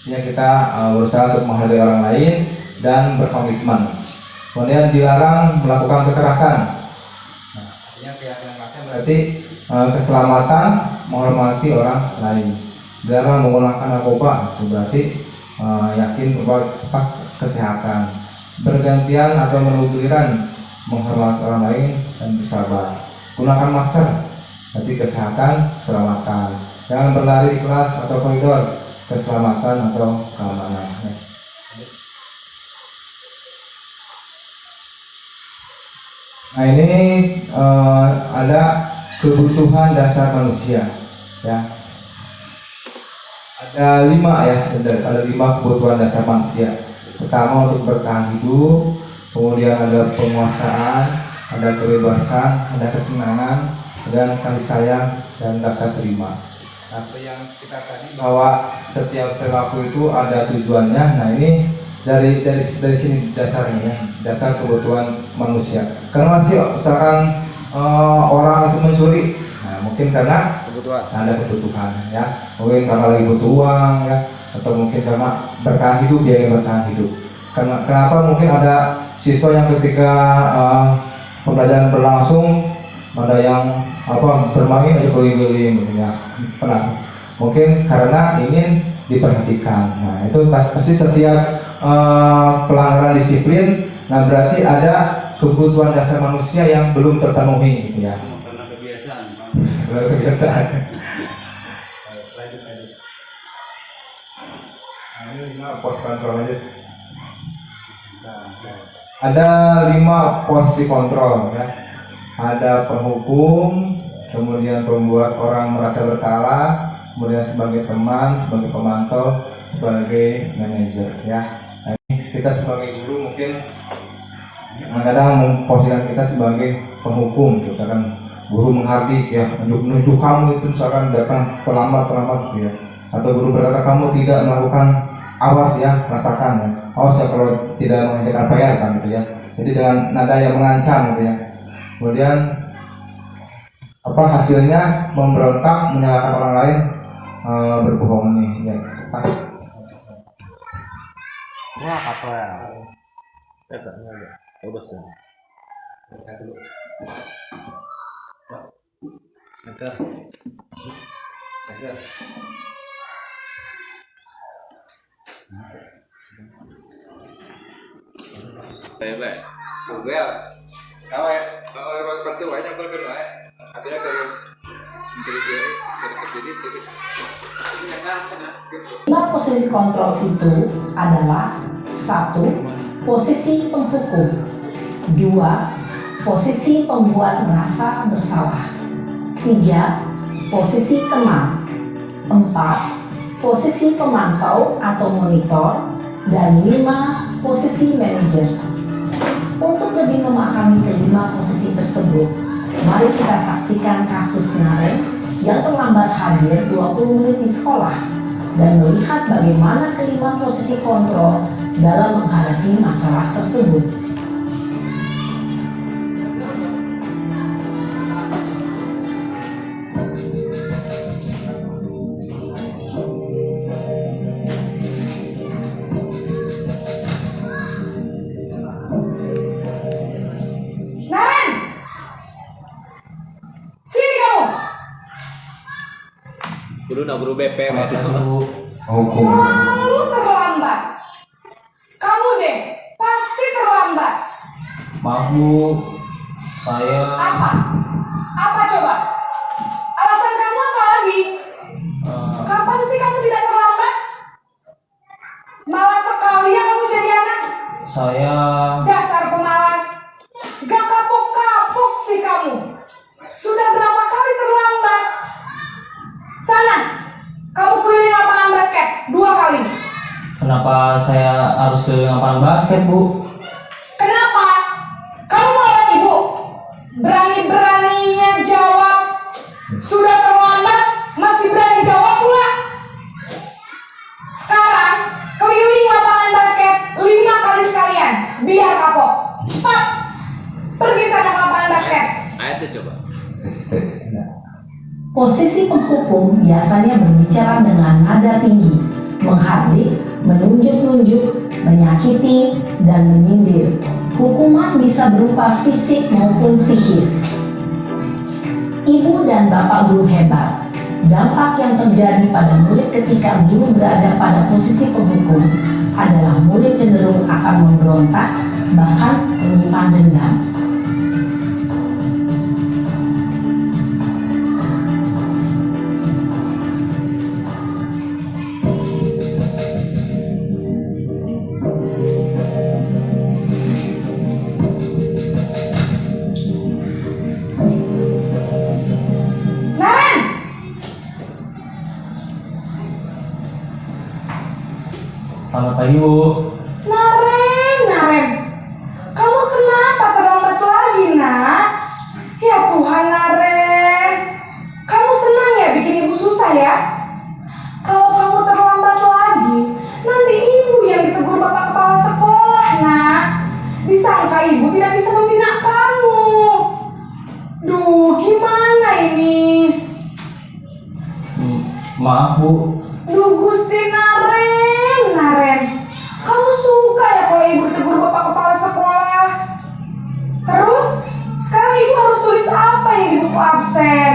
Ini kita berusaha untuk menghargai orang lain dan berkomitmen. Kemudian dilarang melakukan kekerasan. Nah, artinya keyakinan kelasnya berarti keselamatan, menghormati orang lain. Dilarang menggunakan narkoba, itu berarti yakin bahwa kesehatan. Bergantian atau bergiliran menghormati orang lain dan bersabar. Gunakan masker, berarti kesehatan, keselamatan. Jangan berlari di kelas atau koridor, keselamatan atau keamanan. Nah, ini ada kebutuhan dasar manusia, ya. Ada 5 ya, ada 5 kebutuhan dasar manusia. Pertama untuk bertahan hidup, kemudian ada penguasaan, ada kebebasan, ada kesenangan, dan kasih sayang dan rasa terima. Nah, seperti yang kita tadi bahwa setiap perilaku itu ada tujuannya. Nah, ini dari sini dasarnya ya, dasar kebutuhan manusia. Karena masih misalkan orang itu mencuri, nah mungkin karena ada kebutuhan ya, mungkin karena lagi butuh uang ya, atau mungkin karena bertahan hidup, dia ingin bertahan hidup. Kenapa mungkin ada siswa yang ketika pembelajaran berlangsung ada yang bermain aja keliling-keliling gitu ya, pernah mungkin karena ingin diperhatikan. Nah, itu pasti setiap pelanggaran disiplin, nah berarti ada kebutuhan dasar manusia yang belum terpenuhi gitu ya. Karena kebiasaan, Pak. Luar kebiasaan. Nah, ini 5 pos kontrol lanjut. Ada 5 posisi kontrol ya. Ada penghukum, kemudian pembuat orang merasa bersalah, kemudian sebagai teman, sebagai pemantau, sebagai manajer ya. Nah, ini kita sebagai guru mungkin kadang-kadang memposisikan kita sebagai penghukum, misalkan guru menghardik ya, menunjuk kamu itu misalkan datang terlambat gitu ya, atau guru berkata kamu tidak melakukan, awas ya, rasakan ya, awas ya kalau tidak mengerjakan PR kan gitu ya. Jadi dengan nada yang mengancam gitu ya. Kemudian apa hasilnya? Memberontak, menyalahkan orang lain, berbohong nih ya. Wah, kata ya. Bebek. Google. Kau ya? Kalau seperti banyak berkenal ya. Akhirnya kalau jadi. 5 posisi kontrol itu adalah 1. Posisi penghukum, 2. Posisi pembuat merasa bersalah, 3. Posisi teman, 4. Posisi pemantau atau monitor, dan 5. Posisi manajer. Untuk lebih memahami kelima posisi tersebut, mari kita saksikan kasus Naren yang terlambat hadir 20 menit di sekolah dan melihat bagaimana kelima posisi kontrol dalam menghadapi masalah tersebut. Naren! Sini kamu! Guru BP Hukum. Selalu terlambat. Kamu deh, pasti terlambat. Maaf Bu, saya Apa? Apa coba? Alasan kamu apa lagi? Kapan sih kamu tidak terlambat? Malas sekali ya kamu jadi anak. saya Dasar pemalas. Gak kapok-kapok sih kamu. Sudah berapa kali terlambat? Sana, kamu keliling lapangan basket 2 kali. kenapa saya harus keliling lapangan basket Bu? Kenapa? Kamu mau lawan ibu? Berani-beraninya jawab. Sudah terlambat, masih berani jawab pula. Sekarang, keliling lapangan basket 5 kali sekalian. Biar kapok. Cepat. Pergi sana ke lapangan basket. Ayo tuh coba. Posisi penghukum biasanya berbicara dengan nada tinggi, menghardik, menunjuk-nunjuk, menyakiti, dan menyindir. Hukuman bisa berupa fisik maupun psikis. Ibu dan bapak guru hebat. Dampak yang terjadi pada murid ketika guru berada pada posisi penghukum adalah murid cenderung akan memberontak, bahkan menyimpan dendam. Naren! Selamat pagi Bu. Naren. Kamu kenapa terlambat lagi, nak? Ya Tuhan, Naren. Kamu senang ya bikin ibu susah ya? Kalau kamu terlambat lagi, nanti ibu yang ditegur bapak kepala sekolah, nak. Disangka ibu tidak bisa membina kamu. Duh, gimana ini? Maaf Bu, Duh, Gusti Naren. Kamu suka ya kalau ibu ditegur bapak kepala sekolah? Terus, sekarang ibu harus tulis apa ini di buku absen?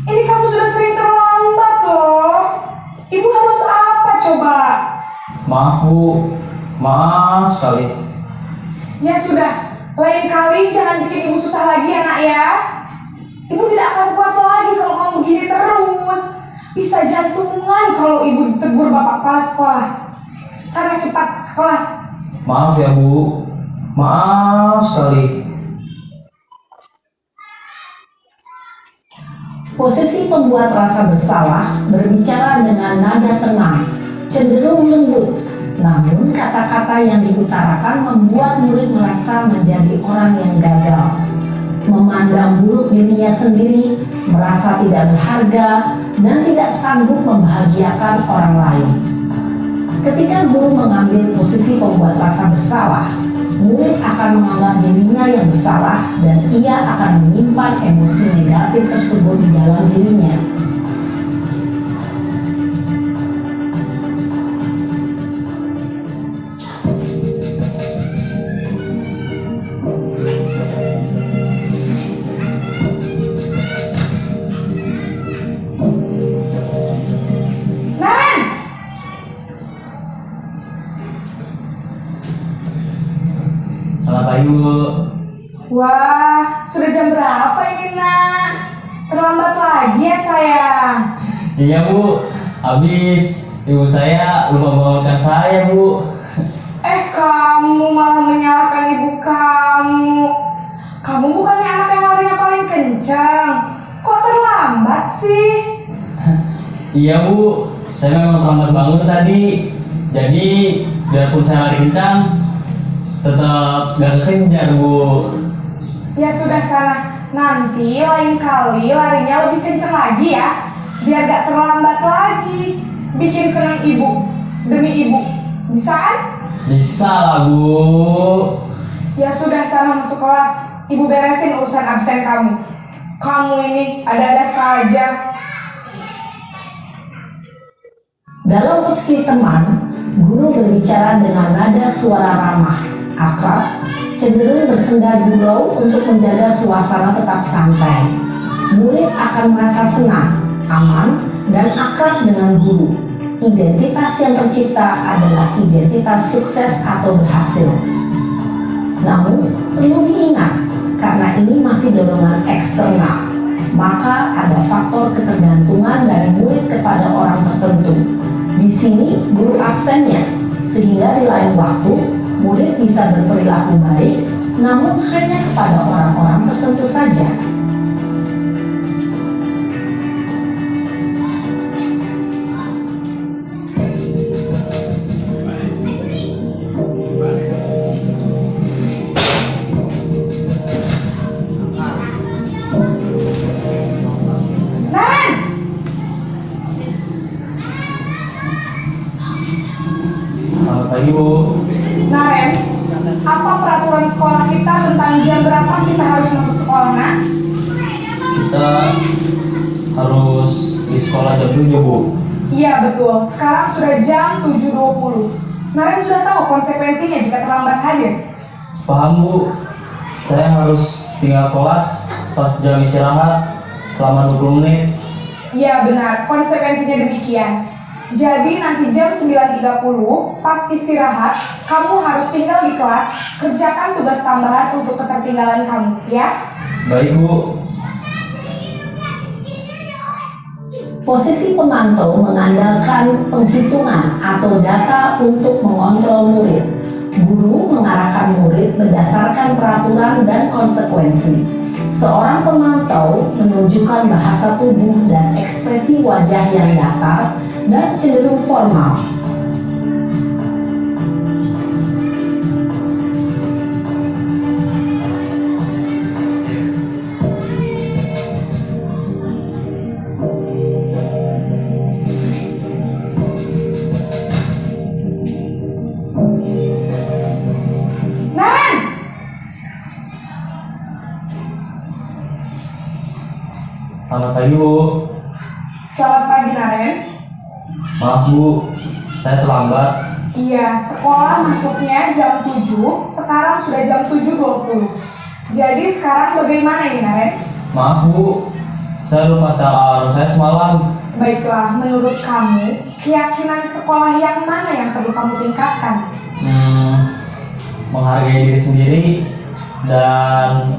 Ini kamu sudah sering terlambat loh. Ibu harus apa coba? maaf Bu, maaf sekali. Ya sudah, Lain kali jangan bikin ibu susah lagi ya nak ya. Ibu tidak akan kuat lagi kalau kamu begini terus. Bisa jantungan kalau ibu ditegur bapak kepala sekolah. Sana cepat ke kelas. Maaf ya Bu, maaf sekali. Posisi pembuat rasa bersalah berbicara dengan nada tenang, cenderung lembut, namun kata-kata yang diutarakan membuat murid merasa menjadi orang yang gagal, memandang buruk dirinya sendiri, merasa tidak berharga, dan tidak sanggup membahagiakan orang lain. Ketika guru mengambil posisi pembuat rasa bersalah, murid akan menganggap dirinya yang bersalah dan ia akan menyimpan emosi negatif tersebut di dalam dirinya. Naren! Selamat pagi Bu. Wah, sudah jam berapa ini nak? Terlambat lagi ya sayang. Iya Bu, habis ibu saya lupa membawakan saya Bu. Kamu malah menyalahkan ibu kamu. Kamu bukannya anak yang larinya paling kencang. Kok terlambat sih? Iya Bu, saya memang terlambat bangun tadi. Jadi biarpun saya lari kencang, tetap gak kekejar Bu. Ya sudah sana. Nanti lain kali larinya lebih kencang lagi ya. Biar gak terlambat lagi. Bikin senang ibu. Demi ibu. Bisa kan? Bisa lah Bu. Ya sudah sana masuk kelas. Ibu beresin urusan absen kamu. Kamu ini ada-ada saja. Dalam posisi teman, guru berbicara dengan nada suara ramah, akrab, cenderung bersenda gurau untuk menjaga suasana tetap santai. Murid akan merasa senang, aman, dan akrab dengan guru. Identitas yang tercipta adalah identitas sukses atau berhasil. Namun, perlu diingat, karena ini masih dorongan eksternal, maka ada faktor ketergantungan dari murid kepada orang tertentu. Di sini, guru absennya, sehingga di lain waktu, murid bisa berperilaku baik, namun hanya kepada orang-orang tertentu saja. Naren! Selamat pagi Bu. Naren, apa peraturan sekolah kita tentang jam berapa kita harus masuk sekolah nak? Kita harus di sekolah jam 7 Bu. Iya betul, sekarang sudah jam 7.20. Naren sudah tahu konsekuensinya jika terlambat hadir. Paham Bu. Saya harus tinggal kelas pas jam istirahat selama 20 menit. Iya benar, konsekuensinya demikian. Jadi nanti jam 9.30 pas istirahat, kamu harus tinggal di kelas, kerjakan tugas tambahan untuk ketertinggalan kamu, ya? Baik Bu. Posisi pemantau mengandalkan penghitungan atau data untuk mengontrol murid. Guru mengarahkan murid berdasarkan peraturan dan konsekuensi. Seorang pemantau menunjukkan bahasa tubuh dan ekspresi wajah yang datar dan cenderung formal. Naren! Selamat pagi Bu. Selamat pagi Naren. Maaf Bu, saya terlambat. Iya, sekolah masuknya jam 7, sekarang sudah jam 7.20. Jadi sekarang bagaimana ini Naren? Maaf Bu, saya lupa setel alarm saya semalam. Baiklah, menurut kamu, keyakinan sekolah yang mana yang perlu kamu tingkatkan? Menghargai diri sendiri dan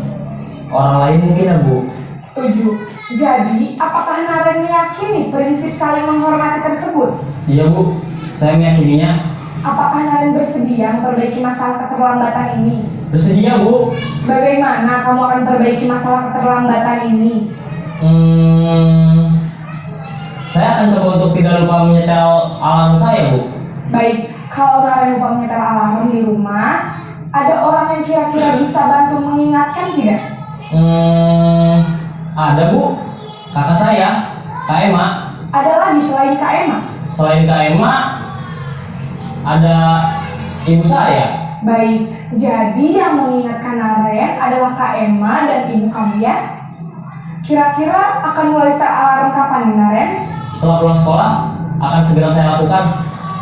orang lain mungkin ya Bu. Setuju. Jadi, apakah Naren meyakini prinsip saling menghormati tersebut? Iya Bu, saya meyakininya. Apakah Naren bersedia memperbaiki masalah keterlambatan ini? Bersedia Bu. Bagaimana kamu akan perbaiki masalah keterlambatan ini? Saya akan coba untuk tidak lupa menyetel alarm saya Bu. Baik, kalau Naren lupa menyetel alarm di rumah, ada orang yang kira-kira bisa bantu mengingatkan tidak? Ada Bu, kakak saya, Kak Ema. Ada lagi selain Kak Emma? Selain Kak Ema, ada ibu saya. Baik, jadi yang mengingatkan Naren adalah Kak Emma dan ibu kamu ya? Kira-kira akan mulai start alarm kapan nih Naren? Setelah pulang sekolah, akan segera saya lakukan.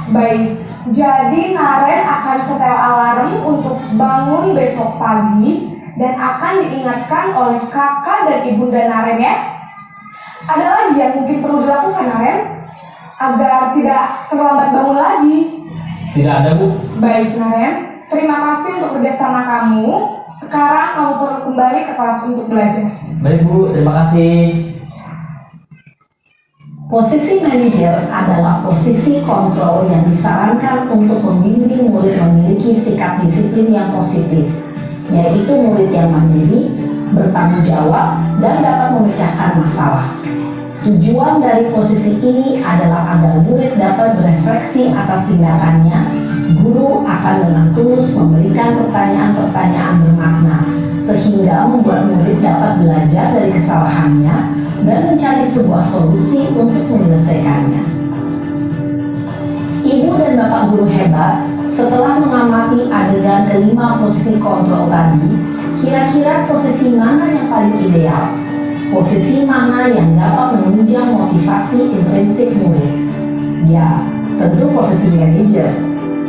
Baik, jadi Naren akan setel alarm untuk bangun besok pagi dan akan diingatkan oleh kakak dan ibunda Naren ya. Ada lagi yang mungkin perlu dilakukan Naren agar tidak terlambat bangun lagi? Tidak ada Bu. Baik Naren, terima kasih untuk kerjasama kamu. Sekarang kamu perlu kembali ke kelas untuk belajar. Baik Bu, terima kasih. Posisi manajer adalah posisi kontrol yang disarankan untuk membimbing murid memiliki sikap disiplin yang positif, yaitu murid yang mandiri, bertanggung jawab, dan dapat memecahkan masalah. Tujuan dari posisi ini adalah agar murid dapat berefleksi atas tindakannya. Guru akan dengan tulus memberikan pertanyaan-pertanyaan bermakna, sehingga membuat murid dapat belajar dari kesalahannya dan mencari sebuah solusi untuk menyelesaikannya. Ibu dan Bapak guru hebat, setelah mengamati adegan kelima posisi kontrol tadi, kira-kira posisi mana yang paling ideal? Posisi mana yang dapat menunjang motivasi intrinsik murid? Ya, tentu posisi manajer.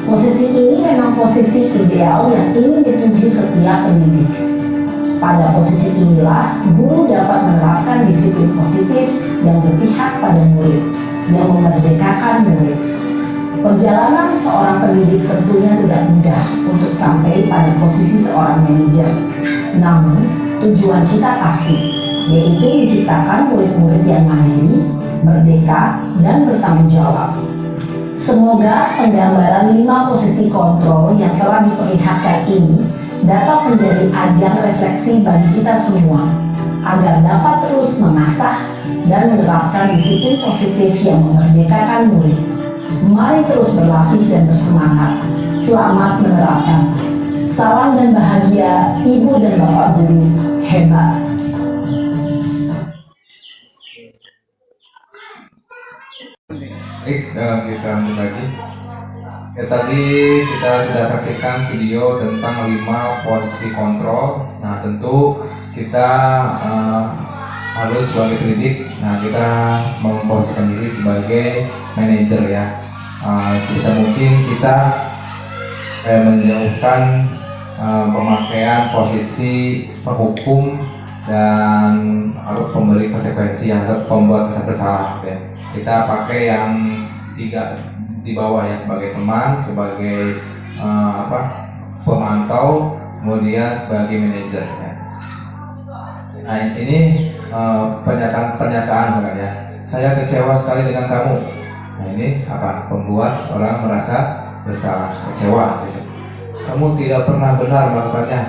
Posisi ini memang posisi ideal yang ingin dituju setiap pendidik. Pada posisi inilah, guru dapat menerapkan disiplin positif yang berpihak pada murid, yang memerdekakan murid. Perjalanan seorang pendidik tentunya tidak mudah untuk sampai pada posisi seorang manajer. Namun, tujuan kita pasti, yaitu menciptakan murid-murid yang mandiri, merdeka, dan bertanggung jawab. Semoga penggambaran 5 posisi kontrol yang telah diperlihatkan ini dapat menjadi ajang refleksi bagi kita semua, agar dapat terus mengasah dan menerapkan disiplin positif yang memerdekakan murid. Mari terus berlatih dan bersemangat. Selamat menerapkan. Salam dan bahagia Ibu dan Bapak guru hebat. Baik, kita lanjut lagi. Ya, tadi kita sudah saksikan video tentang 5 posisi kontrol. Nah, tentu kita harus sebagai pendidik, nah kita memposisikan diri sebagai manajer ya. Sebisa mungkin kita menjauhkan pemakaian posisi penghukum dan pemberi konsekuensi atau pembuat kesan bersalah ya. Kita pakai yang 3 di bawah ya, sebagai teman, sebagai pemantau, kemudian sebagai manajer ya. Nah, ini pernyataan ya. Saya kecewa sekali dengan kamu. Nah, ini apa? Membuat orang merasa bersalah, kecewa. Kamu tidak pernah benar melakukannya.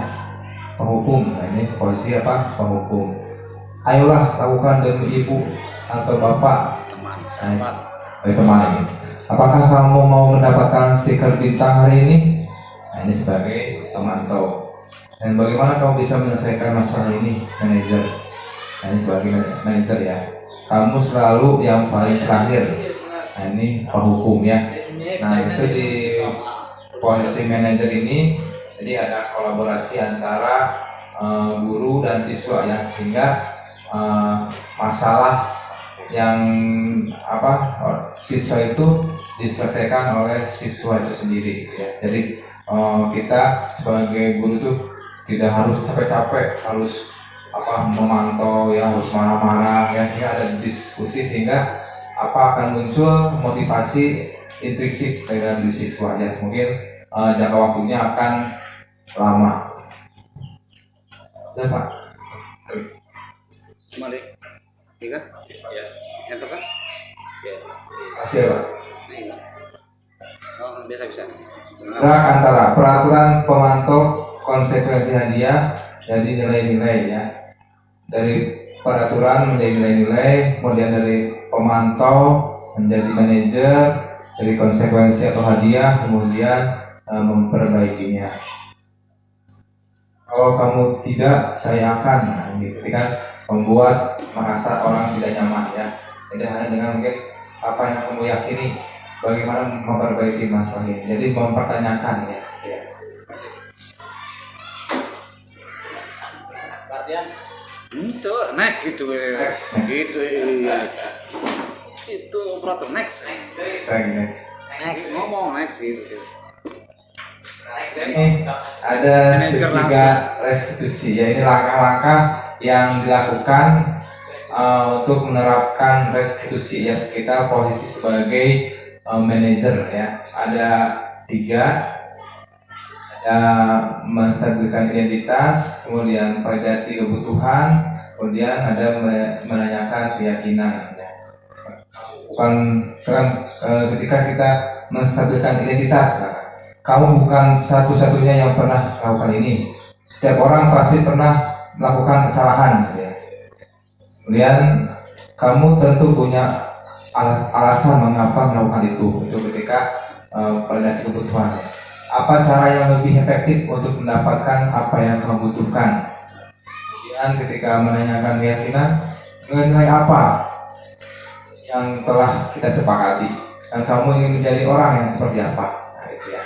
Penghukum. Nah, ini posisi apa? Penghukum. Ayolah lakukan demi ibu atau bapak. Teman ini. Apakah kamu mau mendapatkan stiker bintang hari ini? Nah, ini sebagai pemantau. Dan bagaimana kamu bisa menyelesaikan masalah ini, manajer? Nah, ini sebagai manajer ya. Kamu selalu yang paling terakhir. Nah, ini penghukum ya. Nah, itu di posisi manajer ini, jadi ada kolaborasi antara guru dan siswa ya, sehingga masalah yang siswa itu diselesaikan oleh siswa itu sendiri ya. Jadi kita sebagai guru tuh tidak harus capek-capek, harus memantau ya, harus marah-marah ya, sehingga ada diskusi sehingga akan muncul motivasi intrinsik dari siswa ya. Mungkin jangka waktunya akan lama. Sudah Pak. Mari. Iya. Ya. Ento kan? Ya. Kasih ya Pak. Iya. Oh, biasa bisa. Gerak antara peraturan pemantau konsekuensi hadiah jadi nilai-nilai ya. Dari peraturan menjadi nilai-nilai, kemudian dari pemantau menjadi manajer, dari konsekuensi atau hadiah, kemudian memperbaikinya. Kalau kamu tidak, saya akan. Nah, ini ketika membuat merasa orang tidak nyaman ya. Jadi hanya dengan mungkin apa yang kamu yakini, bagaimana memperbaiki masalah ini. Jadi mempertanyakan ya. Latihan. Itu next gitu. Next. Gitu. Itu operator next. Next. Ngomong next gitu. Ini ada segitiga restitusi ya, ini langkah-langkah yang dilakukan untuk menerapkan restitusi ya. Kita posisi sebagai manajer ya, ada 3. Ada menstabilkan identitas, kemudian validasi kebutuhan, kemudian ada menanyakan keyakinan ya. Ketika kita menstabilkan identitas, nah, kamu bukan satu-satunya yang pernah melakukan ini. Setiap orang pasti pernah melakukan kesalahan ya. Kemudian kamu tentu punya alasan mengapa melakukan itu ketika validasi kebutuhan. Apa cara yang lebih efektif untuk mendapatkan apa yang kamu butuhkan? Kemudian ketika menanyakan keyakinan, nilai apa yang telah kita sepakati dan kamu ingin menjadi orang yang seperti apa? Nah, itu ya.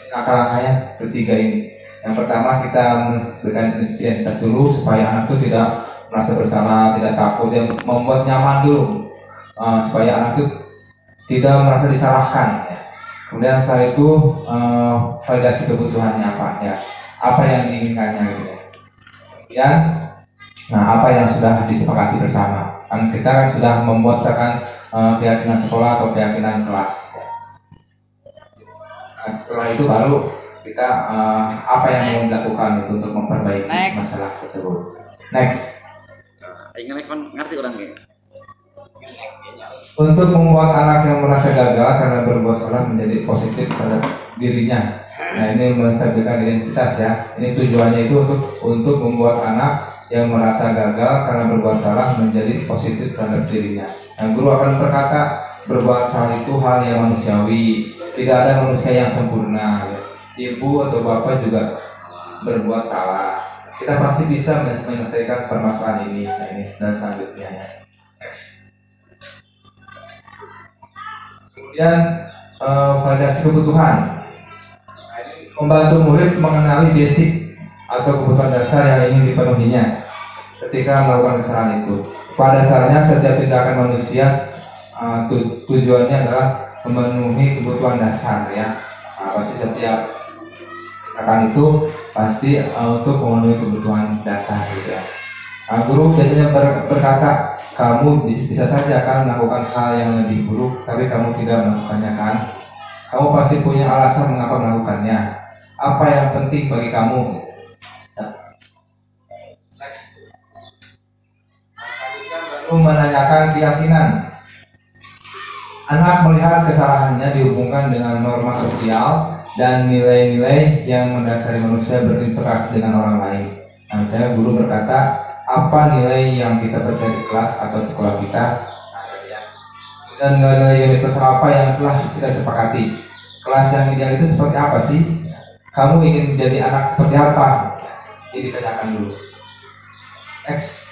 Langkah-langkahnya ketiga ini. Yang pertama kita memberikan identitas dulu supaya anak itu tidak merasa bersalah, tidak takut, dia membuat nyaman dulu supaya anak itu tidak merasa disalahkan ya. Kemudian setelah itu validasi kebutuhannya apa ya, apa yang diinginkannya gitu ya. Kemudian apa yang sudah disepakati bersama. Kan kita kan sudah membuatkan keyakinan sekolah atau keyakinan kelas ya. Nah, setelah itu baru kita apa yang mau dilakukan itu untuk memperbaiki masalah tersebut. Next. Ingin ngerti orang kayak. Untuk membuat anak yang merasa gagal karena berbuat salah menjadi positif terhadap dirinya. Nah, ini menstabilkan identitas ya. Ini tujuannya itu untuk membuat anak yang merasa gagal karena berbuat salah menjadi positif terhadap dirinya. Nah, guru akan berkata berbuat salah itu hal yang manusiawi. Tidak ada manusia yang sempurna. Ya. Ibu atau bapak juga berbuat salah. Kita pasti bisa menyelesaikan permasalahan ini. Nah, ini dan selanjutnya ya. Next. Kemudian validasi kebutuhan, membantu murid mengenali basic atau kebutuhan dasar yang ingin dipenuhinya ketika melakukan kesalahan itu. Pada dasarnya setiap tindakan manusia tujuannya adalah memenuhi kebutuhan dasar ya. Pasti setiap tindakan itu pasti untuk memenuhi kebutuhan dasar gitu ya. Guru biasanya berkata, kamu bisa saja akan melakukan hal yang lebih buruk, tapi kamu tidak melakukannya kan? Kamu pasti punya alasan mengapa melakukannya. Apa yang penting bagi kamu? Next. Selanjutnya baru menanyakan keyakinan. Anak melihat kesalahannya dihubungkan dengan norma sosial dan nilai-nilai yang mendasari manusia berinteraksi dengan orang lain. Nah, misalnya guru berkata, apa nilai yang kita baca di kelas atau sekolah kita, dan nilai universal apa yang telah kita sepakati. Kelas yang ideal itu seperti apa sih? Kamu ingin menjadi anak seperti apa? Ini ditanyakan dulu. Next.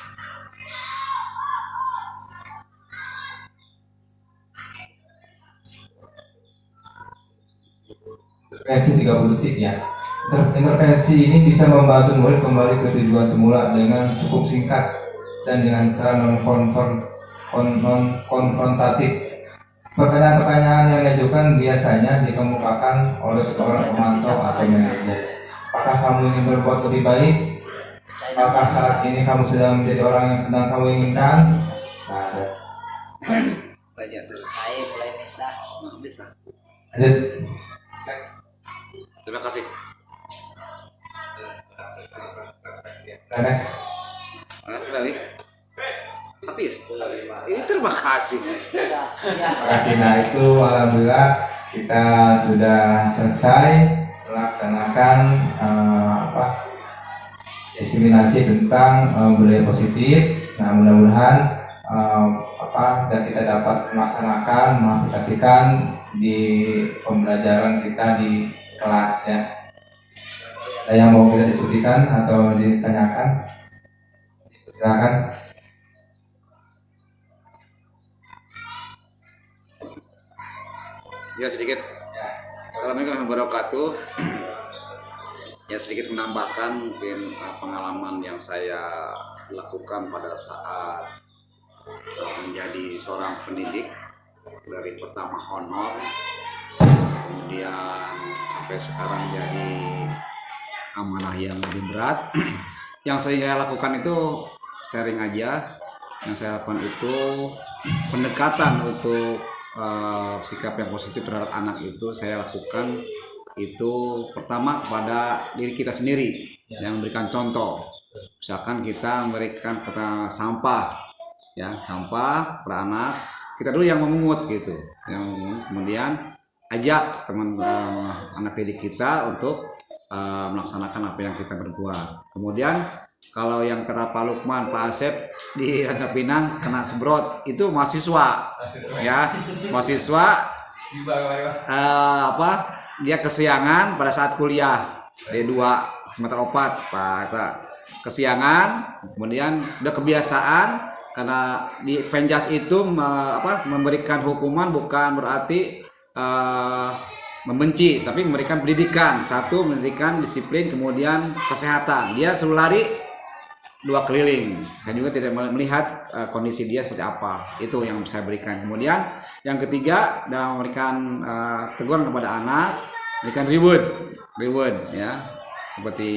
Intervensi 30 detik ya. Intervensi ini bisa membantu murid kembali ke tujuan semula dengan cukup singkat dan dengan cara non-konfrontatif. Pertanyaan-pertanyaan yang diajukan biasanya dikemukakan oleh seorang pemantau atau manajer. Apakah kamu ingin berbuat lebih baik? Apakah saat ini kamu sedang menjadi orang yang sedang kamu inginkan? Nah, Belajar terus. Saya mulai bisa. Bisa. lanjut. Next. Terima kasih. Next. Tapi ini terima kasih. Terima kasih. Nah itu alhamdulillah kita sudah selesai melaksanakan diseminasi tentang budaya positif. Nah mudah-mudahan dan kita dapat melaksanakan, mengaplikasikan di pembelajaran kita di kelas ya. Ada yang mau kita diskusikan atau ditanyakan? Silakan. Ya sedikit. Assalamualaikum warahmatullahi wabarakatuh. Ya sedikit menambahkan mungkin pengalaman yang saya lakukan pada saat menjadi seorang pendidik dari pertama honor, kemudian sampai sekarang jadi amanah yang lebih berat. Yang saya lakukan itu sharing aja. Yang saya lakukan itu pendekatan untuk sikap yang positif terhadap anak itu saya lakukan itu pertama kepada diri kita sendiri yang memberikan contoh. Misalkan kita memberikan kepada sampah pada anak, kita dulu yang memungut gitu, yang kemudian ajak teman anak didik kita untuk melaksanakan apa yang kita berbuat. Kemudian kalau yang kata Pak Lukman, Pak Asep di Ranca Pinang kena semprot itu mahasiswa. Dia kesiangan pada saat kuliah D2 semester 4 Pak kesiangan, kemudian udah kebiasaan karena di Penjas itu memberikan hukuman bukan berarti membenci, tapi memberikan pendidikan. Satu, memberikan disiplin, kemudian kesehatan. Dia selalu lari 2 keliling. Saya juga tidak melihat kondisi dia seperti apa. Itu yang saya berikan. Kemudian yang ketiga, dalam memberikan teguran kepada anak, berikan reward ya. Seperti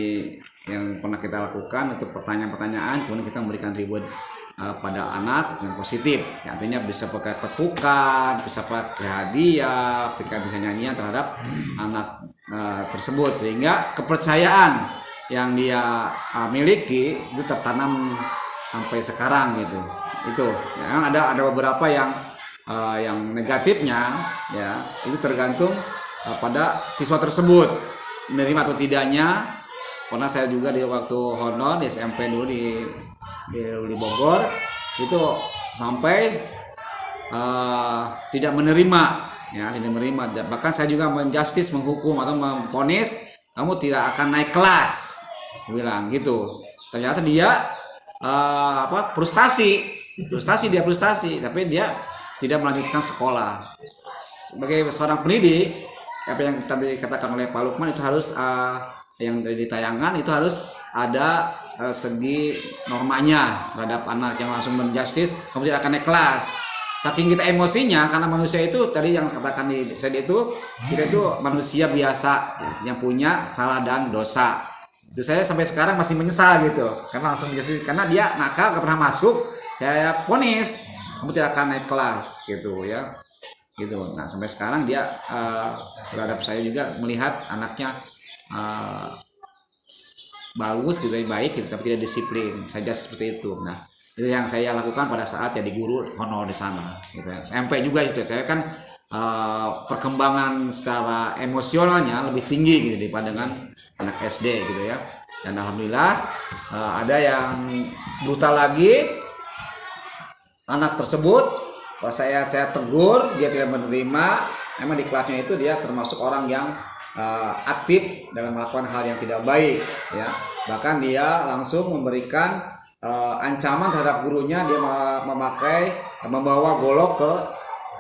yang pernah kita lakukan untuk pertanyaan-pertanyaan, kemudian kita memberikan reward pada anak yang positif, ya, artinya bisa pakai tepukan, bisa pakai hadiah, bisa nyanyian terhadap anak tersebut, sehingga kepercayaan yang dia miliki itu tertanam sampai sekarang gitu. Itu ya, ada beberapa yang negatifnya ya itu tergantung pada siswa tersebut menerima atau tidaknya. Karena saya juga di waktu honor di SMP dulu di Bogor itu sampai tidak menerima, bahkan saya juga menjustis, menghukum atau memvonis kamu tidak akan naik kelas, bilang gitu. Ternyata dia frustasi, tapi dia tidak melanjutkan sekolah. Sebagai seorang pendidik, apa yang tadi dikatakan oleh Pak Lukman itu harus yang ditayangkan itu harus ada segi normanya terhadap anak, yang langsung menjustis kamu tidak akan naik kelas. Saking kita emosinya, karena manusia itu tadi yang katakan di slide itu, kita itu manusia biasa yang punya salah dan dosa. Itu saya sampai sekarang masih menyesal gitu, karena langsung menjustis, karena dia nakal gak pernah masuk, saya vonis kamu tidak akan naik kelas gitu ya. Gitu. Nah sampai sekarang dia terhadap saya juga melihat anaknya bagus gitu, baik gitu, tapi tidak disiplin saja seperti itu. Nah itu yang saya lakukan pada saat jadi guru honor di sana gitu ya. SMP juga itu saya kan perkembangan secara emosionalnya lebih tinggi gitu daripada dengan anak SD gitu ya. Dan alhamdulillah ada yang brutal lagi, anak tersebut pas saya tegur dia tidak menerima. Memang di kelasnya itu dia termasuk orang yang aktif dalam melakukan hal yang tidak baik ya. Bahkan dia langsung memberikan ancaman terhadap gurunya. Dia membawa golok ke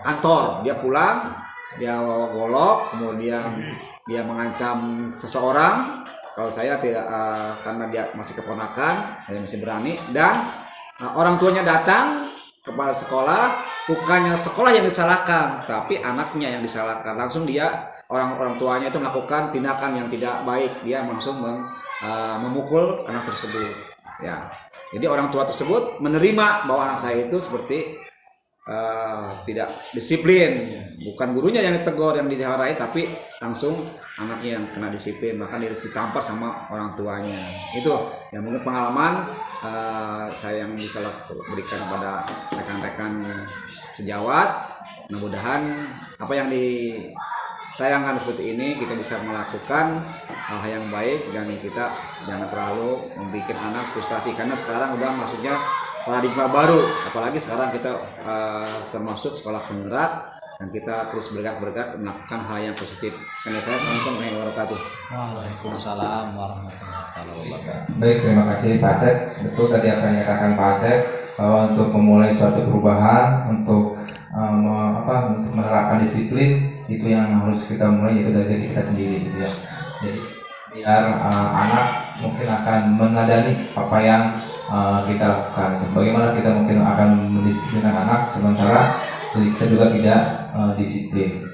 kantor. Dia pulang, dia bawa golok, kemudian dia mengancam seseorang. Kalau saya tidak, karena dia masih keponakan, saya masih berani. Dan orang tuanya datang kepala sekolah, bukannya sekolah yang disalahkan, tapi anaknya yang disalahkan. Langsung dia, orang tuanya itu melakukan tindakan yang tidak baik. Dia langsung memukul anak tersebut ya. Jadi orang tua tersebut menerima bahwa anak saya itu seperti tidak disiplin, bukan gurunya yang ditegur, yang dimarahi, tapi langsung anaknya yang kena disiplin, bahkan ditampar sama orang tuanya. Itu yang mungkin pengalaman saya yang bisa berikan kepada rekan-rekan sejawat. Mudah-mudahan apa yang ditayangkan seperti ini kita bisa melakukan hal yang baik, dan kita jangan terlalu membuat anak frustasi, karena sekarang udah masuknya paradigma baru, apalagi sekarang kita termasuk sekolah penggerak, dan kita terus bergerak melakukan hal yang positif. Karena saya Assalamualaikum warahmatullahi wabarakatuh. Waalaikumsalam warahmatullahi wabarakatuh. Baik, terima kasih Pak Asep. Betul tadi apa yang dikatakan Pak Asep, bahwa untuk memulai suatu perubahan, untuk menerapkan disiplin, itu yang harus kita mulai, itu dari diri kita sendiri gitu ya. Jadi biar anak mungkin akan menadani apa yang kita lakukan. Bagaimana kita mungkin akan mendisiplinkan anak sementara kita juga tidak disiplin.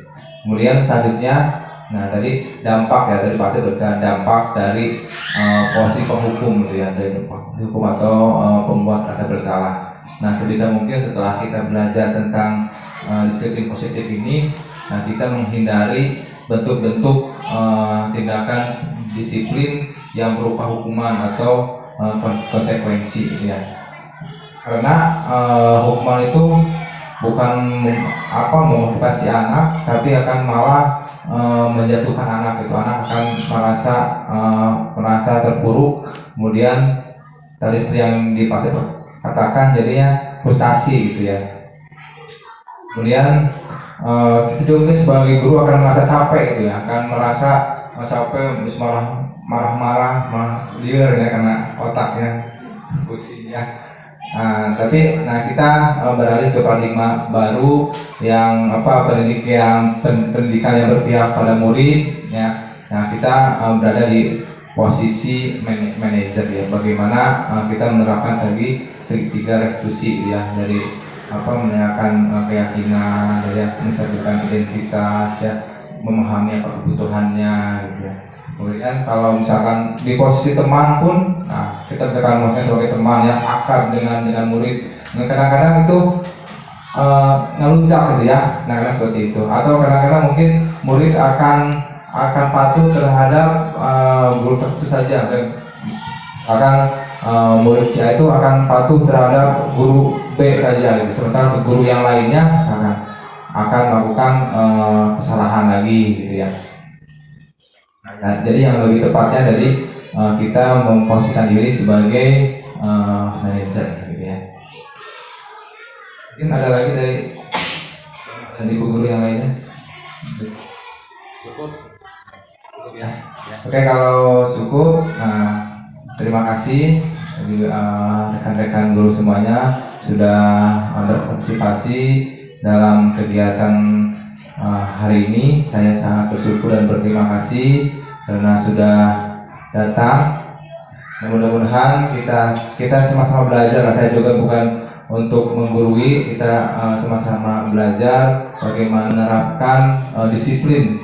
Kemudian selanjutnya, nah tadi dampak ya, tadi pasti berbicara dampak dari posisi penghukum gitu ya, dari hukum atau pembuat rasa bersalah. Nah sebisa mungkin setelah kita belajar tentang disiplin positif ini, nah kita menghindari bentuk-bentuk tindakan disiplin yang berupa hukuman atau konsekuensi gitu ya. Karena hukuman itu bukan memotivasi anak, tapi akan malah menjatuhkan anak. Itu anak akan merasa terpuruk, kemudian tadi seperti yang dipasti katakan, jadinya frustasi gitu ya. Kemudian kita juga sebagai guru akan merasa capek gitu ya, akan merasa capek, marah-marah, liar ya, karena otaknya pusing ya. Tapi kita beralih ke paradigma baru yang pendidikan yang berpihak pada murid ya. Nah kita berada di posisi manajer ya, bagaimana kita menerapkan tadi segitiga restitusi ya, dari menanyakan keyakinan ya, menstabilkan identitas ya, memahami apa kebutuhannya gitu ya. Kemudian kalau misalkan di posisi teman pun, nah kita misalkan maksudnya sebagai teman yang akrab dengan murid, kadang-kadang itu ngeluncak gitu ya, kadang-kadang seperti itu. Atau kadang-kadang mungkin murid akan patuh terhadap guru tertentu saja. Misalkan murid si A itu akan patuh terhadap guru B saja gitu. Sementara untuk guru yang lainnya misalkan akan melakukan kesalahan lagi gitu ya. Nah, jadi yang lebih tepatnya tadi kita memposisikan diri sebagai manajer gitu ya. Mungkin ada lagi dari guru yang lainnya? Cukup ya. Oke, kalau cukup, terima kasih rekan-rekan guru semuanya sudah berpartisipasi dalam kegiatan hari ini. Saya sangat bersyukur dan berterima kasih karena sudah datang. Mudah-mudahan kita sama-sama belajar. Saya juga bukan untuk menggurui, kita sama-sama belajar bagaimana menerapkan disiplin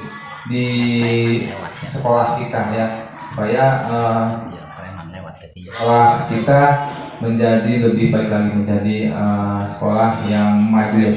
di sekolah kita ya, supaya sekolah kita menjadi lebih baik lagi, menjadi sekolah yang maju ya,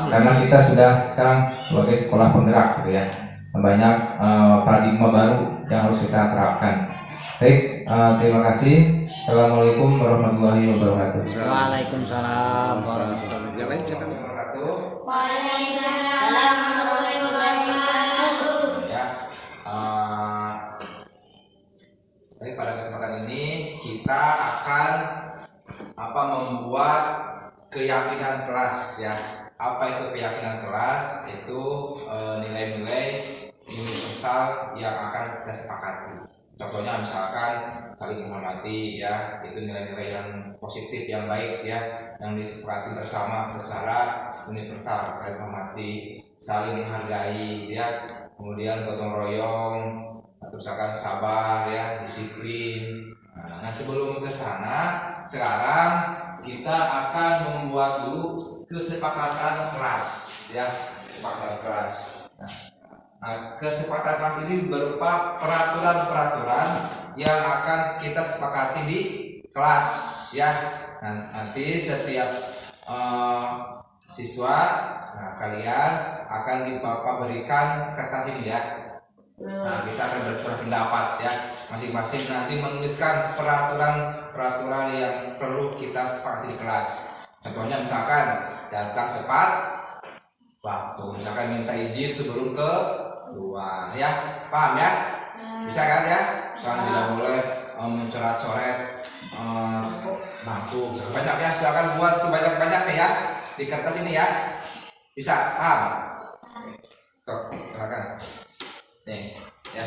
karena kita sudah sekarang sebagai sekolah penggerak gitu ya. Banyak paradigma baru yang harus kita terapkan. Baik, terima kasih. Assalamualaikum warahmatullahi wabarakatuh. Waalaikumsalam warahmatullahi wabarakatuh. Waalaikumsalam warahmatullahi wabarakatuh. Ya, jadi pada kesempatan ini kita akan membuat keyakinan kelas ya. Apa itu keyakinan kelas? Itu nilai-nilai universal yang akan kita sepakati. Contohnya misalkan saling menghormati ya, itu nilai-nilai yang positif, yang baik ya, yang disepakati bersama secara universal. Saling menghormati, saling menghargai ya, kemudian gotong royong, atau misalkan sabar ya, disiplin. Nah sebelum ke sana, sekarang kita akan membuat dulu kesepakatan kelas ya, kesepakatan kelas. Nah, kesepakatan kelas ini berupa peraturan-peraturan yang akan kita sepakati di kelas ya. Nanti setiap siswa, nah kalian akan Bapak berikan kertas ini ya. Nah, kita akan bersuara pendapat ya. Masing-masing nanti menuliskan peraturan yang perlu kita sepakati di kelas. Contohnya misalkan datang tepat waktu, misalkan minta izin sebelum keluar ya. Paham ya? Bisa kan ya? Misalkan tidak boleh mencoret-coret bangku. Banyak ya, silakan buat sebanyak-banyaknya ya di kertas ini ya. Bisa? Paham? So, silakan. Nih, ya.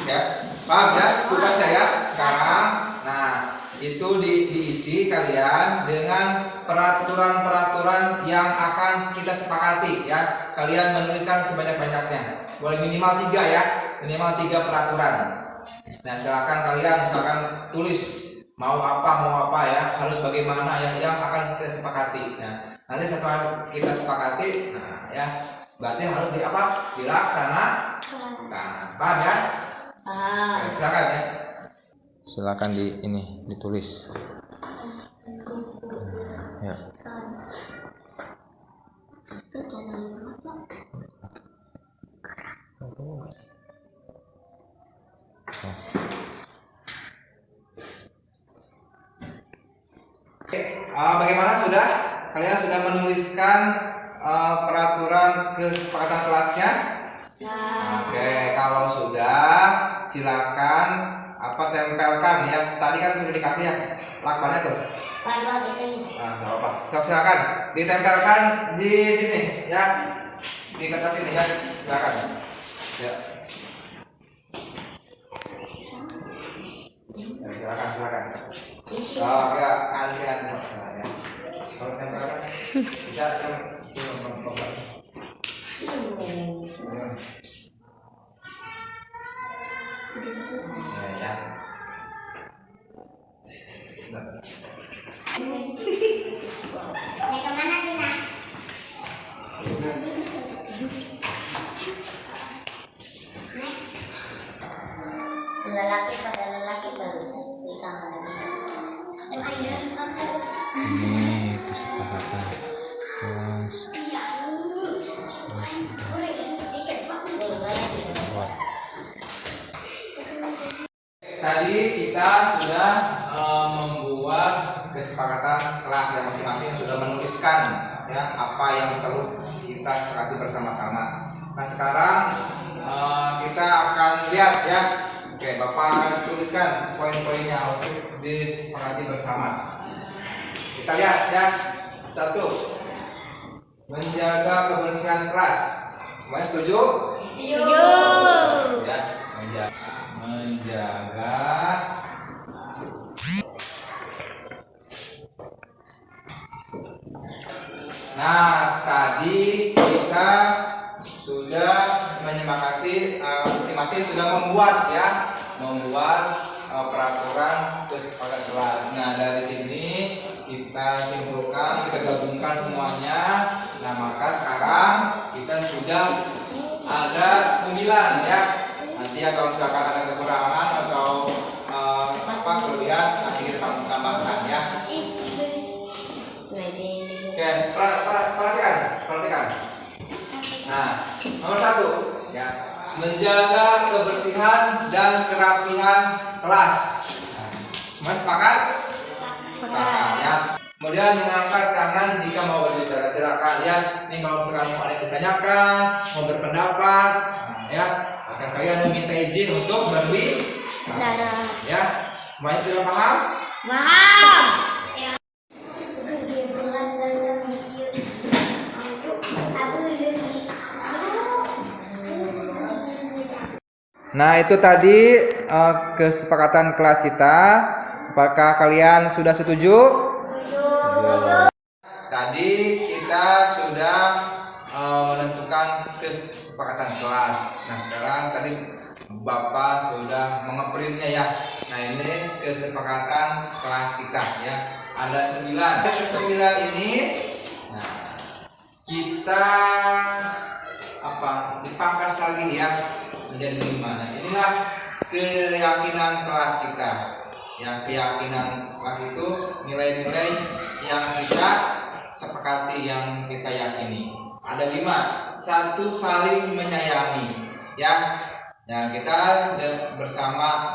Ya, paham ya tugasnya ya sekarang. Nah, itu diisi kalian dengan peraturan-peraturan yang akan kita sepakati ya. Kalian menuliskan sebanyak-banyaknya. Boleh minimal 3 ya, minimal 3 peraturan. Nah, silakan kalian misalkan tulis mau apa ya, harus bagaimana ya yang akan kita sepakati. Nah, nanti setelah kita sepakati, nah ya berarti harus dilaksanakan. Paham ya? Silakan ya. Silakan ditulis. Ya. Bagaimana sudah? Kalian sudah menuliskan peraturan kesepakatan kelasnya? Oke, kalau sudah silakan tempelkan ya. Tadi kan sudah dikasih ya lakbannya tuh. Nah, nggak apa-apa. Silakan ditempelkan di sini ya, di kertas ini ya. Silakan. Ya. Silakan. Oh ya, antrian ya. Kalau tempelkan bisa kemana Tina? Lelaki pada lelaki baru kita ini kesepakatan kelas. Tadi kita sudah membuat kesepakatan kelas yang masing-masing sudah menuliskan ya apa yang perlu kita sepakati bersama-sama. Nah sekarang kita akan lihat ya. Oke, Bapak akan tuliskan poin-poinnya untuk disepakati bersama. Kita lihat ya. 1. Menjaga kebersihan kelas. Semuanya setuju? Setuju. Ya, menjaga Nah, tadi kita sudah menyepakati masing-masing sudah membuat peraturan kesepakatan kelas. Nah, dari sini kita simpulkan, kita gabungkan semuanya. Nah, maka sekarang kita sudah ada 9 ya. Nanti ya kalau misalkan ada kekurangan atau kelebihan nanti kita tambahkan ya. Oke, perhatikan. Nah, nomor 1 ya, menjaga kebersihan dan kerapihan kelas. Semua sepakat? Sepakat ya. Kemudian mengangkat tangan jika mau berbicara, silakan ya. Ini kalau misalkan mau ada yang ditanyakan, mau berpendapat, nah, ya, akan kalian meminta izin untuk berbicara. Ya, semuanya sudah paham? Paham. Nah, itu tadi kesepakatan kelas kita. Apakah kalian sudah setuju? Setuju. Tadi kita sudah menentukan kesepakatan kelas. Nah, sekarang tadi Bapak sudah mengeprintnya ya. Nah, ini kesepakatan kelas kita ya. Ada 9. Ke-9 ini nah, kita dipangkas lagi ya menjadi 5. Nah, inilah keyakinan kelas kita. Yang keyakinan kelas itu nilai-nilai yang kita sepakati, yang kita yakini. Ada 5. 1, saling menyayangi ya. Nah, kita bersama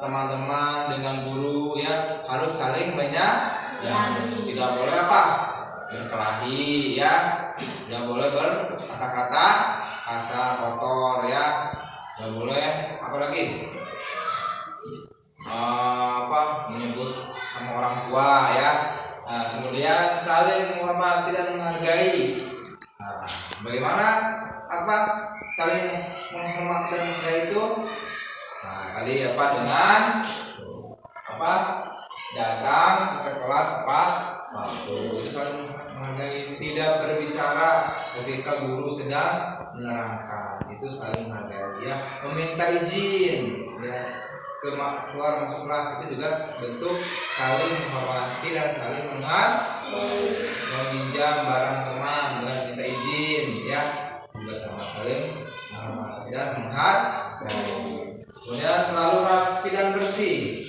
teman-teman dengan guru ya harus saling menyayangi. Tidak boleh apa? Berkelahi ya. Tidak boleh berkata-kata kasar, kotor ya. Tidak boleh apa lagi? Menyebut nama orang tua ya. Nah, kemudian saling menghormati dan menghargai. Nah, bagaimana saling menghormati dan menghargai itu? Nah, tadi dengan datang ke sekolah tepat waktu. Itu saling menghargai, tidak berbicara ketika guru sedang menerangkan. Itu saling menghargai ya. Meminta izin ya keluar masuk kelas itu juga bentuk saling menghormati dan saling menghargai. Meminjam barang teman dan minta izin ya juga sama saling menghormati dan menghargai. Kemudian selalu rapi dan bersih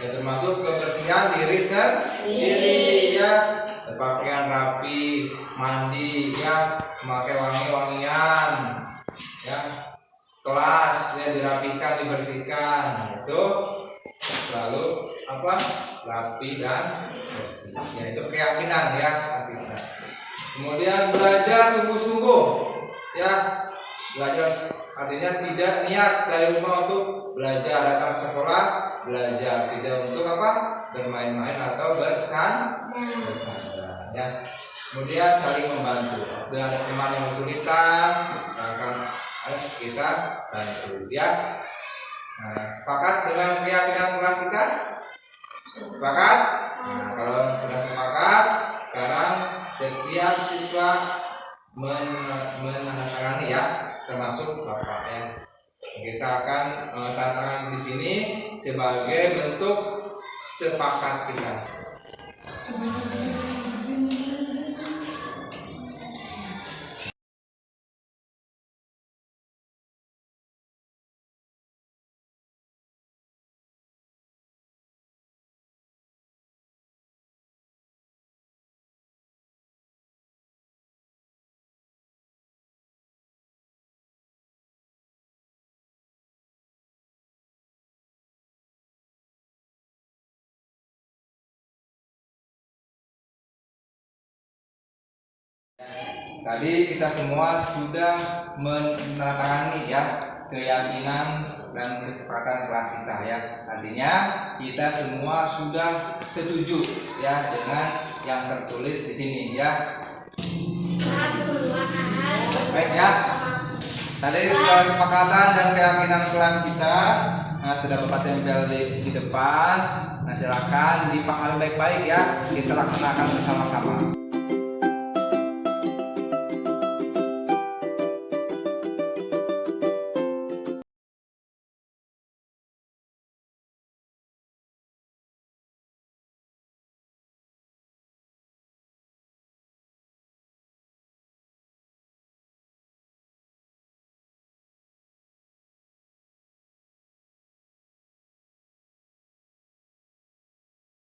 ya, termasuk kebersihan diri sendiri ya, berpakaian rapi, mandi ya, memakai wangi-wangian ya, kelas ya dirapikan, dibersihkan. Itu selalu rapi dan bersih ya, itu keyakinan ya kita. Kemudian belajar sungguh-sungguh ya, belajar artinya tidak niat dari rumah untuk belajar, datang ke sekolah belajar, tidak untuk bermain-main atau bercanda ya. Kemudian saling membantu, bila ada teman yang kesulitan akan kita bantu ya. Nah, sepakat dengan keyakinan kelas kita? Sepakat? Nah, kalau sudah sepakat, sekarang setiap siswa menandatangani ya, termasuk Bapak ya. Kita akan tanda tangan di sini sebagai bentuk sepakat kita. Tadi kita semua sudah menandatangani ya keyakinan dan kesepakatan kelas kita ya. Artinya kita semua sudah setuju ya dengan yang tertulis di sini ya. Baik ya. Tadi kesepakatan dan keyakinan kelas kita sudah Bapak tempel di depan. Nah, silakan dipahami baik-baik ya. Kita laksanakan bersama-sama.